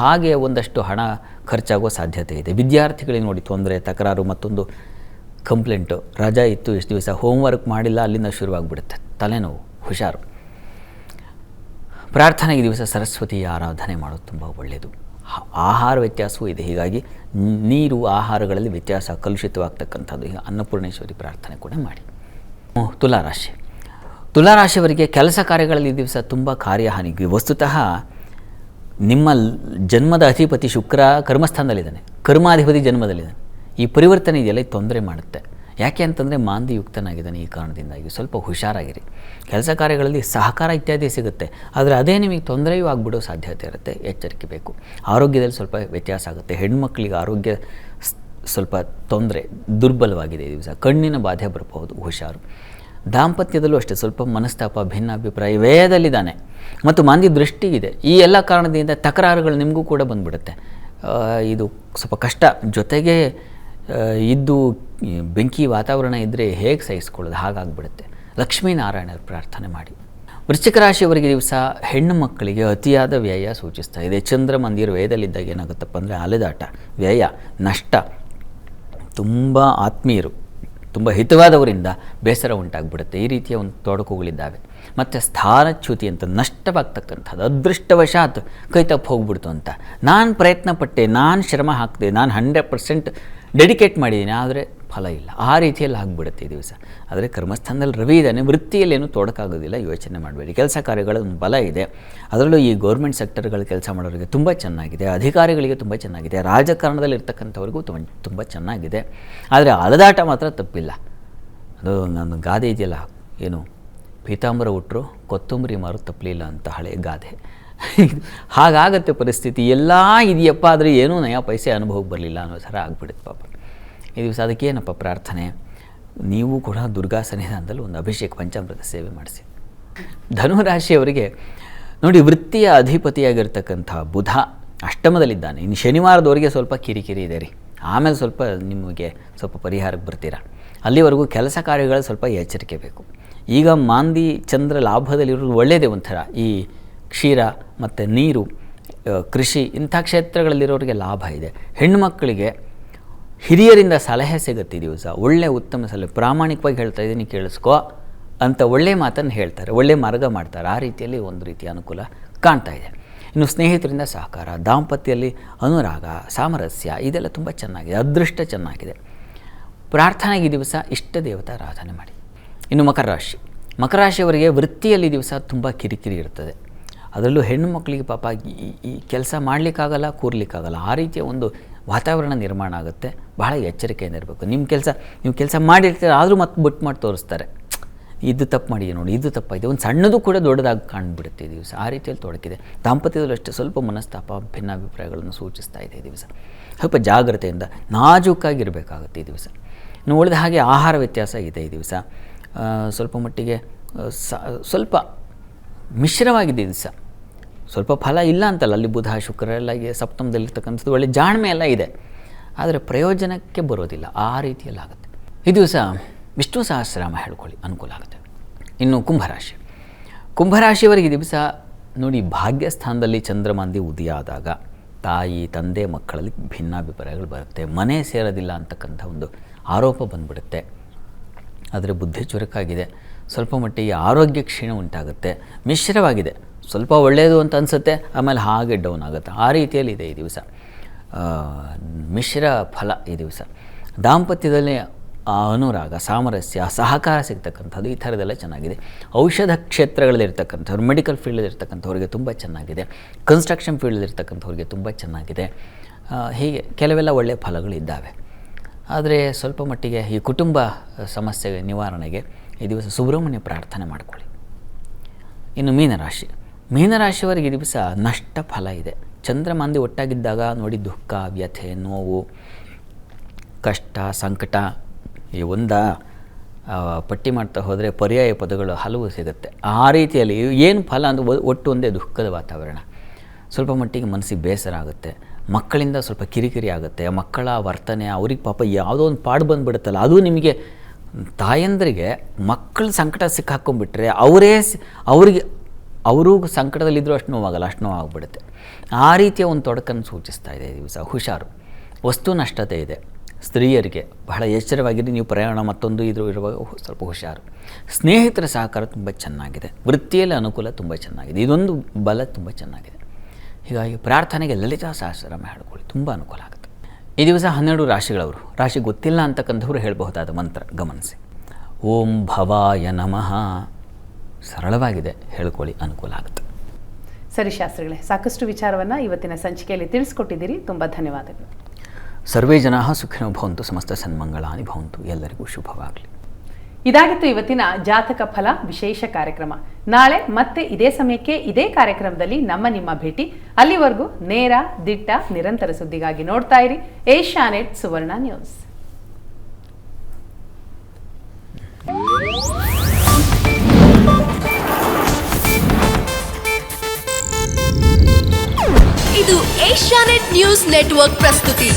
ಹಾಗೆ ಒಂದಷ್ಟು ಹಣ ಖರ್ಚಾಗೋ ಸಾಧ್ಯತೆ ಇದೆ. ವಿದ್ಯಾರ್ಥಿಗಳಿಗೆ ನೋಡಿ ತೊಂದರೆ, ತಕರಾರು, ಮತ್ತೊಂದು ಕಂಪ್ಲೇಂಟು, ರಜಾ ಇತ್ತು ಎಷ್ಟು ದಿವಸ, ಹೋಮ್ವರ್ಕ್ ಮಾಡಿಲ್ಲ, ಅಲ್ಲಿಂದ ಶುರುವಾಗ್ಬಿಡುತ್ತೆ, ತಲೆನೋವು, ಹುಷಾರು. ಪ್ರಾರ್ಥನೆಗೆ ದಿವಸ ಸರಸ್ವತಿಯ ಆರಾಧನೆ ಮಾಡೋದು ತುಂಬ ಒಳ್ಳೆಯದು. ಆಹಾರ ವ್ಯತ್ಯಾಸವೂ ಇದೆ, ಹೀಗಾಗಿ ನೀರು ಆಹಾರಗಳಲ್ಲಿ ವ್ಯತ್ಯಾಸ, ಕಲುಷಿತವಾಗ್ತಕ್ಕಂಥದ್ದು. ಈಗ ಅನ್ನಪೂರ್ಣೇಶ್ವರಿ ಪ್ರಾರ್ಥನೆ ಕೂಡ ಮಾಡಿ. ತುಲಾರಾಶಿಯವರಿಗೆ ಕೆಲಸ ಕಾರ್ಯಗಳಲ್ಲಿ ಈ ದಿವಸ ತುಂಬ ಕಾರ್ಯಹಾನಿ. ವಸ್ತುತಃ ನಿಮ್ಮ ಜನ್ಮದ ಅಧಿಪತಿ ಶುಕ್ರ ಕರ್ಮಸ್ಥಾನದಲ್ಲಿದ್ದಾನೆ, ಕರ್ಮಾಧಿಪತಿ ಜನ್ಮದಲ್ಲಿದ್ದಾನೆ. ಈ ಪರಿವರ್ತನೆ ಇದೆಲ್ಲ ತೊಂದರೆ ಮಾಡುತ್ತೆ. ಯಾಕೆ ಅಂತಂದರೆ ಮಾಂದಿಯುಕ್ತನಾಗಿದ್ದಾನೆ. ಈ ಕಾರಣದಿಂದಾಗಿ ಸ್ವಲ್ಪ ಹುಷಾರಾಗಿರಿ. ಕೆಲಸ ಕಾರ್ಯಗಳಲ್ಲಿ ಸಹಕಾರ ಇತ್ಯಾದಿ ಸಿಗುತ್ತೆ, ಆದರೆ ಅದೇ ನಿಮಗೆ ತೊಂದರೆಯೂ ಆಗಿಬಿಡೋ ಸಾಧ್ಯತೆ ಇರುತ್ತೆ, ಎಚ್ಚರಿಕೆ ಬೇಕು. ಆರೋಗ್ಯದಲ್ಲಿ ಸ್ವಲ್ಪ ವ್ಯತ್ಯಾಸ ಆಗುತ್ತೆ. ಹೆಣ್ಮಕ್ಳಿಗೆ ಆರೋಗ್ಯ ಸ್ವಲ್ಪ ತೊಂದರೆ, ದುರ್ಬಲವಾಗಿದೆ ಈ ದಿವಸ. ಕಣ್ಣಿನ ಬಾಧೆ ಬರಬಹುದು, ಹುಷಾರು. ದಾಂಪತ್ಯದಲ್ಲೂ ಅಷ್ಟೇ ಸ್ವಲ್ಪ ಮನಸ್ತಾಪ, ಭಿನ್ನಾಭಿಪ್ರಾಯ, ವ್ಯಯದಲ್ಲಿದ್ದಾನೆ ಮತ್ತು ಮಾಂದಿ ದೃಷ್ಟಿ ಇದೆ. ಈ ಎಲ್ಲ ಕಾರಣದಿಂದ ತಕರಾರುಗಳು ನಿಮಗೂ ಕೂಡ ಬಂದುಬಿಡುತ್ತೆ. ಇದು ಸ್ವಲ್ಪ ಕಷ್ಟ. ಜೊತೆಗೆ ಇದ್ದು ಬೆಂಕಿ ವಾತಾವರಣ ಇದ್ದರೆ ಹೇಗೆ ಸಹಿಸ್ಕೊಳ್ಳೋದು, ಹಾಗಾಗಿಬಿಡುತ್ತೆ. ಲಕ್ಷ್ಮೀನಾರಾಯಣರ ಪ್ರಾರ್ಥನೆ ಮಾಡಿ. ವೃಶ್ಚಿಕ ರಾಶಿಯವರಿಗೆ ದಿವಸ ಹೆಣ್ಣು ಮಕ್ಕಳಿಗೆ ಅತಿಯಾದ ವ್ಯಯ ಸೂಚಿಸ್ತಾ ಇದೆ. ಚಂದ್ರ ಮಂದಿರ ವ್ಯಯದಲ್ಲಿದ್ದಾಗ ಏನಾಗುತ್ತಪ್ಪ ಅಂದರೆ ಅಲೆದಾಟ, ವ್ಯಯ, ನಷ್ಟ. ತುಂಬ ಆತ್ಮೀಯರು, ತುಂಬ ಹಿತವಾದವರಿಂದ ಬೇಸರ ಉಂಟಾಗ್ಬಿಡುತ್ತೆ. ಈ ರೀತಿಯ ಒಂದು ತೊಡಕುಗಳಿದ್ದಾವೆ. ಮತ್ತು ಸ್ಥಾನಚ್ಯುತಿ ಅಂತ ನಷ್ಟವಾಗ್ತಕ್ಕಂಥದ್ದು, ಅದೃಷ್ಟವಶಾತ್ ಕೈ ತಪ್ಪು ಹೋಗ್ಬಿಡ್ತು ಅಂತ. ನಾನು ಪ್ರಯತ್ನ ಪಟ್ಟೆ, ನಾನು ಶ್ರಮ ಹಾಕಿದೆ, ನಾನು 100% ಡೆಡಿಕೇಟ್ ಮಾಡಿದ್ದೀನಿ, ಆದರೆ ಫಲ ಇಲ್ಲ. ಆ ರೀತಿಯಲ್ಲಿ ಆಗಿಬಿಡುತ್ತೆ ಈ ದಿವಸ. ಆದರೆ ಕರ್ಮಸ್ಥಾನದಲ್ಲಿ ರವಿ ಇದ್ದಾನೆ, ವೃತ್ತಿಯಲ್ಲೇನು ತೊಡಕಾಗೋದಿಲ್ಲ, ಯೋಚನೆ ಮಾಡಬೇಡಿ. ಕೆಲಸ ಕಾರ್ಯಗಳ ಒಂದು ಬಲ ಇದೆ. ಅದರಲ್ಲೂ ಈ ಗೌರ್ಮೆಂಟ್ ಸೆಕ್ಟರ್ಗಳು ಕೆಲಸ ಮಾಡೋರಿಗೆ ತುಂಬ ಚೆನ್ನಾಗಿದೆ, ಅಧಿಕಾರಿಗಳಿಗೆ ತುಂಬ ಚೆನ್ನಾಗಿದೆ, ರಾಜಕಾರಣದಲ್ಲಿ ಇರ್ತಕ್ಕಂಥವ್ರಿಗೂ ತುಂಬ ಚೆನ್ನಾಗಿದೆ. ಆದರೆ ಅಲದಾಟ ಮಾತ್ರ ತಪ್ಪಿಲ್ಲ. ಅದು ನನ್ನ ಗಾದೆ ಇದೆಯಲ್ಲ, ಏನು ಪೀತಾಂಬರ ಉಟ್ಟರು ಕೊತ್ತಂಬರಿ ಮಾರು ತಪ್ಪಲಿಲ್ಲ ಅಂತ ಹಳೆ ಗಾದೆ. ಹಾಗಾಗತ್ತೆ ಪರಿಸ್ಥಿತಿ. ಎಲ್ಲ ಇದೆಯಪ್ಪ, ಆದರೆ ಏನೂ ನಯ ಪೈಸೆ ಅನುಭವಕ್ಕೆ ಬರಲಿಲ್ಲ ಅನ್ನೋ ಥರ ಆಗ್ಬಿಡುತ್ತೆ ಪಾಪ. ಈ ದಿವಸ ಅದಕ್ಕೇನಪ್ಪ ಪ್ರಾರ್ಥನೆ, ನೀವು ಕೂಡ ದುರ್ಗಾ ಸನ್ನಿಧಾನದಲ್ಲಿ ಒಂದು ಅಭಿಷೇಕ ಪಂಚಾಮೃತ ಸೇವೆ ಮಾಡಿಸಿ. ಧನುರಾಶಿಯವರಿಗೆ ನೋಡಿ, ವೃತ್ತಿಯ ಅಧಿಪತಿಯಾಗಿರ್ತಕ್ಕಂಥ ಬುಧ ಅಷ್ಟಮದಲ್ಲಿದ್ದಾನೆ. ಇನ್ನು ಶನಿವಾರದವರೆಗೆ ಸ್ವಲ್ಪ ಕಿರಿಕಿರಿ ಇದೆ ರೀ, ಆಮೇಲೆ ಸ್ವಲ್ಪ ನಿಮಗೆ ಸ್ವಲ್ಪ ಪರಿಹಾರಕ್ಕೆ ಬರ್ತೀರಾ. ಅಲ್ಲಿವರೆಗೂ ಕೆಲಸ ಕಾರ್ಯಗಳು ಸ್ವಲ್ಪ ಎಚ್ಚರಿಕೆ ಬೇಕು. ಈಗ ಮಾಂದಿ ಚಂದ್ರ ಲಾಭದಲ್ಲಿರೋದು ಒಳ್ಳೆಯದೇ ಒಂಥರ. ಈ ಕ್ಷೀರ ಮತ್ತು ನೀರು, ಕೃಷಿ ಇಂಥ ಕ್ಷೇತ್ರಗಳಲ್ಲಿರೋರಿಗೆ ಲಾಭ ಇದೆ. ಹೆಣ್ಣುಮಕ್ಕಳಿಗೆ ಹಿರಿಯರಿಂದ ಸಲಹೆ ಸಿಗುತ್ತೆ ಈ ದಿವಸ. ಒಳ್ಳೆಯ ಉತ್ತಮ ಸಲಹೆ, ಪ್ರಾಮಾಣಿಕವಾಗಿ ಹೇಳ್ತಾ ಇದ್ದೀನಿ ಕೇಳಿಸ್ಕೋ ಅಂತ ಒಳ್ಳೆಯ ಮಾತನ್ನು ಹೇಳ್ತಾರೆ, ಒಳ್ಳೆಯ ಮಾರ್ಗ ಮಾಡ್ತಾರೆ. ಆ ರೀತಿಯಲ್ಲಿ ಒಂದು ರೀತಿಯ ಅನುಕೂಲ ಕಾಣ್ತಾ ಇದೆ. ಇನ್ನು ಸ್ನೇಹಿತರಿಂದ ಸಹಕಾರ, ದಾಂಪತ್ಯದಲ್ಲಿ ಅನುರಾಗ, ಸಾಮರಸ್ಯ ಇದೆಲ್ಲ ತುಂಬ ಚೆನ್ನಾಗಿದೆ. ಅದೃಷ್ಟ ಚೆನ್ನಾಗಿದೆ. ಪ್ರಾರ್ಥನೆಗೆ ಈ ದಿವಸ ಇಷ್ಟ ದೇವತಾ ಆರಾಧನೆ ಮಾಡಿ. ಇನ್ನು ಮಕರ ರಾಶಿಯವರಿಗೆ ವೃತ್ತಿಯಲ್ಲಿ ದಿವಸ ತುಂಬ ಕಿರಿಕಿರಿ ಇರ್ತದೆ. ಅದರಲ್ಲೂ ಹೆಣ್ಣು ಮಕ್ಕಳಿಗೆ ಪಾಪ ಈ ಕೆಲಸ ಮಾಡಲಿಕ್ಕಾಗಲ್ಲ, ಕೂರ್ಲಿಕ್ಕಾಗಲ್ಲ. ಆ ರೀತಿಯ ಒಂದು ವಾತಾವರಣ ನಿರ್ಮಾಣ ಆಗುತ್ತೆ. ಬಹಳ ಎಚ್ಚರಿಕೆಯಿಂದ ಇರಬೇಕು. ನೀವು ಕೆಲಸ ಮಾಡಿರ್ತೀರ, ಆದರೂ ಮತ್ತೆ ಬೊಟ್ಟು ಮಾಡಿ ತೋರಿಸ್ತಾರೆ, ಇದು ತಪ್ಪು ಮಾಡಿದೆ ನೋಡಿ, ಇದು ತಪ್ಪಾಗಿದೆ. ಒಂದು ಸಣ್ಣದು ಕೂಡ ದೊಡ್ಡದಾಗಿ ಕಾಣ್ಬಿಡುತ್ತೆ ಈ ದಿವಸ. ಆ ರೀತಿಯಲ್ಲಿ ತೊಡಕಿದೆ. ದಾಂಪತ್ಯದಲ್ಲೂ ಅಷ್ಟೇ ಸ್ವಲ್ಪ ಮನಸ್ತಾಪ, ಭಿನ್ನಾಭಿಪ್ರಾಯಗಳನ್ನು ಸೂಚಿಸ್ತಾ ಇದೆ ಈ ದಿವಸ. ಸ್ವಲ್ಪ ಜಾಗ್ರತೆಯಿಂದ ನಾಜೂಕಾಗಿರಬೇಕಾಗುತ್ತೆ ಈ ದಿವಸ. ಇನ್ನು ಉಳಿದ ಹಾಗೆ ಆಹಾರ ವ್ಯತ್ಯಾಸ ಇದೆ ಈ ದಿವಸ. ಸ್ವಲ್ಪ ಮಟ್ಟಿಗೆ ಸ್ವಲ್ಪ ಮಿಶ್ರವಾಗಿದೆ ಈ ದಿವಸ. ಸ್ವಲ್ಪ ಫಲ ಇಲ್ಲ ಅಂತಲ್ಲ, ಅಲ್ಲಿ ಬುಧ ಶುಕ್ರ ಎಲ್ಲ ಸಪ್ತಮದಲ್ಲಿರ್ತಕ್ಕಂಥದ್ದು ಒಳ್ಳೆ ಜಾಣ್ಮೆ ಎಲ್ಲ ಇದೆ, ಆದರೆ ಪ್ರಯೋಜನಕ್ಕೆ ಬರೋದಿಲ್ಲ. ಆ ರೀತಿಯಲ್ಲಿ ಆಗುತ್ತೆ ಈ ದಿವಸ. ವಿಷ್ಣು ಸಹಸ್ರನಾಮ ಹೇಳ್ಕೊಳ್ಳಿ, ಅನುಕೂಲ ಆಗುತ್ತೆ. ಇನ್ನು ಕುಂಭರಾಶಿಯವರಿಗೆ ಈ ದಿವಸ ನೋಡಿ, ಭಾಗ್ಯಸ್ಥಾನದಲ್ಲಿ ಚಂದ್ರಮಾಂದಿ ಉದಯ ಆದಾಗ ತಾಯಿ ತಂದೆ ಮಕ್ಕಳಲ್ಲಿ ಭಿನ್ನಾಭಿಪ್ರಾಯಗಳು ಬರುತ್ತೆ. ಮನೆ ಸೇರೋದಿಲ್ಲ ಅಂತಕ್ಕಂಥ ಒಂದು ಆರೋಪ ಬಂದ್ಬಿಡುತ್ತೆ. ಆದರೆ ಬುದ್ಧಿ ಚುರುಕಾಗಿದೆ. ಸ್ವಲ್ಪ ಮಟ್ಟಿಗೆ ಆರೋಗ್ಯ ಕ್ಷೀಣ ಉಂಟಾಗುತ್ತೆ. ಮಿಶ್ರವಾಗಿದೆ, ಸ್ವಲ್ಪ ಒಳ್ಳೆಯದು ಅಂತ ಅನಿಸುತ್ತೆ, ಆಮೇಲೆ ಹಾಗೆ ಡೌನ್ ಆಗುತ್ತೆ. ಆ ರೀತಿಯಲ್ಲಿ ಇದೆ ಈ ದಿವಸ. ಮಿಶ್ರ ಫಲ ಈ ದಿವಸ. ದಾಂಪತ್ಯದಲ್ಲಿ ಅನುರಾಗ, ಸಾಮರಸ್ಯ, ಸಹಕಾರ ಸಿಗ್ತಕ್ಕಂಥದ್ದು ಈ ಥರದ್ದೆಲ್ಲ ಚೆನ್ನಾಗಿದೆ. ಔಷಧ ಕ್ಷೇತ್ರಗಳಲ್ಲಿರ್ತಕ್ಕಂಥವ್ರು, ಮೆಡಿಕಲ್ ಫೀಲ್ಡಲ್ಲಿರ್ತಕ್ಕಂಥವ್ರಿಗೆ ತುಂಬ ಚೆನ್ನಾಗಿದೆ. ಕನ್ಸ್ಟ್ರಕ್ಷನ್ ಫೀಲ್ಡಲ್ಲಿರ್ತಕ್ಕಂಥವ್ರಿಗೆ ತುಂಬ ಚೆನ್ನಾಗಿದೆ. ಹೀಗೆ ಕೆಲವೆಲ್ಲ ಒಳ್ಳೆಯ ಫಲಗಳಿದ್ದಾವೆ. ಆದರೆ ಸ್ವಲ್ಪ ಮಟ್ಟಿಗೆ ಈ ಕುಟುಂಬ ಸಮಸ್ಯೆ ನಿವಾರಣೆಗೆ ಈ ದಿವಸ ಸುಬ್ರಹ್ಮಣ್ಯ ಪ್ರಾರ್ಥನೆ ಮಾಡಿಕೊಳ್ಳಿ. ಇನ್ನು ಮೀನರಾಶಿಯವರಿಗೆ ಈ ದಿವಸ ನಷ್ಟ ಫಲ ಇದೆ. ಚಂದ್ರಮಾಂದಿ ಒಟ್ಟಾಗಿದ್ದಾಗ ನೋಡಿ, ದುಃಖ, ವ್ಯಥೆ, ನೋವು, ಕಷ್ಟ, ಸಂಕಟ ಈ ಪಟ್ಟಿ ಮಾಡ್ತಾ ಹೋದರೆ ಪರ್ಯಾಯ ಪದಗಳು ಹಲವು ಸಿಗುತ್ತೆ. ಆ ರೀತಿಯಲ್ಲಿ ಏನು ಫಲ ಅಂದರೆ ಒಟ್ಟು ಒಂದೇ ದುಃಖದ ವಾತಾವರಣ. ಸ್ವಲ್ಪ ಮಟ್ಟಿಗೆ ಮನಸ್ಸಿಗೆ ಬೇಸರ ಆಗುತ್ತೆ. ಮಕ್ಕಳಿಂದ ಸ್ವಲ್ಪ ಕಿರಿಕಿರಿ ಆಗುತ್ತೆ. ಮಕ್ಕಳ ವರ್ತನೆ, ಅವ್ರಿಗೆ ಪಾಪ ಯಾವುದೋ ಒಂದು ಪಾಡು ಬಂದುಬಿಡುತ್ತಲ್ಲ, ಅದು ನಿಮಗೆ ತಾಯಂದರಿಗೆ ಮಕ್ಕಳ ಸಂಕಟ ಸಿಕ್ಕಾಕೊಂಡ್ಬಿಟ್ರೆ ಅವ್ರಿಗೂ ಸಂಕಟದಲ್ಲಿದ್ದರೂ ಅಷ್ಟು ನೋವಾಗಲ್ಲ, ಅಷ್ಟು ನೋವಾಗ್ಬಿಡುತ್ತೆ. ಆ ರೀತಿಯ ಒಂದು ತೊಡಕನ್ನು ಸೂಚಿಸ್ತಾ ಇದೆ ಈ ದಿವಸ. ಹುಷಾರು. ವಸ್ತು ನಷ್ಟತೆ ಇದೆ. ಸ್ತ್ರೀಯರಿಗೆ ಬಹಳ ಎಚ್ಚರವಾಗಿರಿ. ನೀವು ಪ್ರಯಾಣ ಮತ್ತೊಂದು ಇರುವಾಗ ಸ್ವಲ್ಪ ಹುಷಾರು. ಸ್ನೇಹಿತರ ಸಹಕಾರ ತುಂಬ ಚೆನ್ನಾಗಿದೆ. ವೃತ್ತಿಯಲ್ಲಿ ಅನುಕೂಲ ತುಂಬ ಚೆನ್ನಾಗಿದೆ. ಇದೊಂದು ಬಲ ತುಂಬ ಚೆನ್ನಾಗಿದೆ. ಹೀಗಾಗಿ ಪ್ರಾರ್ಥನೆಗೆ ಲಲಿತಾ ಸಹಸ್ರನಾಮ ಹೇಳ್ಕೊಳ್ಳಿ, ತುಂಬ ಅನುಕೂಲ ಆಗುತ್ತೆ. ಈ ದಿವಸ 12 ರಾಶಿಗಳವರು, ರಾಶಿ ಗೊತ್ತಿಲ್ಲ ಅಂತಕ್ಕಂಥವ್ರು ಹೇಳಬಹುದಾದ ಮಂತ್ರ ಗಮನಿಸಿ. ಓಂ ಭವಾಯ ನಮಃ. ಸರಳವಾಗಿದೆ, ಹೇಳ್ಕೊಳ್ಳಿ, ಅನುಕೂಲ ಆಗುತ್ತೆ. ಸರಿ ಶಾಸ್ತ್ರಿಗಳೇ, ಸಾಕಷ್ಟು ವಿಚಾರವನ್ನು ಇವತ್ತಿನ ಸಂಚಿಕೆಯಲ್ಲಿ ತಿಳಿಸ್ಕೊಟ್ಟಿದ್ದೀರಿ. ತುಂಬ ಧನ್ಯವಾದಗಳು. ಸರ್ವೇ ಜನಾಃ ಸುಖಿನೋ ಭವಂತು, ಸಮಸ್ತ ಸನ್ಮಂಗಳಾನಿ ಭವಂತು. ಎಲ್ಲರಿಗೂ ಶುಭವಾಗಲಿ. ಇದಾಗಿತ್ತು ಇವತ್ತಿನ ಜಾತಕ ಫಲ ವಿಶೇಷ ಕಾರ್ಯಕ್ರಮ. ನಾಳೆ ಮತ್ತೆ ಇದೇ ಸಮಯಕ್ಕೆ ಇದೇ ಕಾರ್ಯಕ್ರಮದಲ್ಲಿ ನಿಮ್ಮ ಭೇಟಿ. ಅಲ್ಲಿವರೆಗೂ ನೇರ, ದಿಟ್ಟ, ನಿರಂತರ ಸುದ್ದಿಗಾಗಿ ನೋಡ್ತಾ ಇರಿ ಏಷ್ಯಾನೆಟ್ ಸುವರ್ಣ ನ್ಯೂಸ್. ಇದು ಏಷ್ಯಾನೆಟ್ ನ್ಯೂಸ್ ನೆಟ್ವರ್ಕ್ ಪ್ರಸ್ತುತಿ.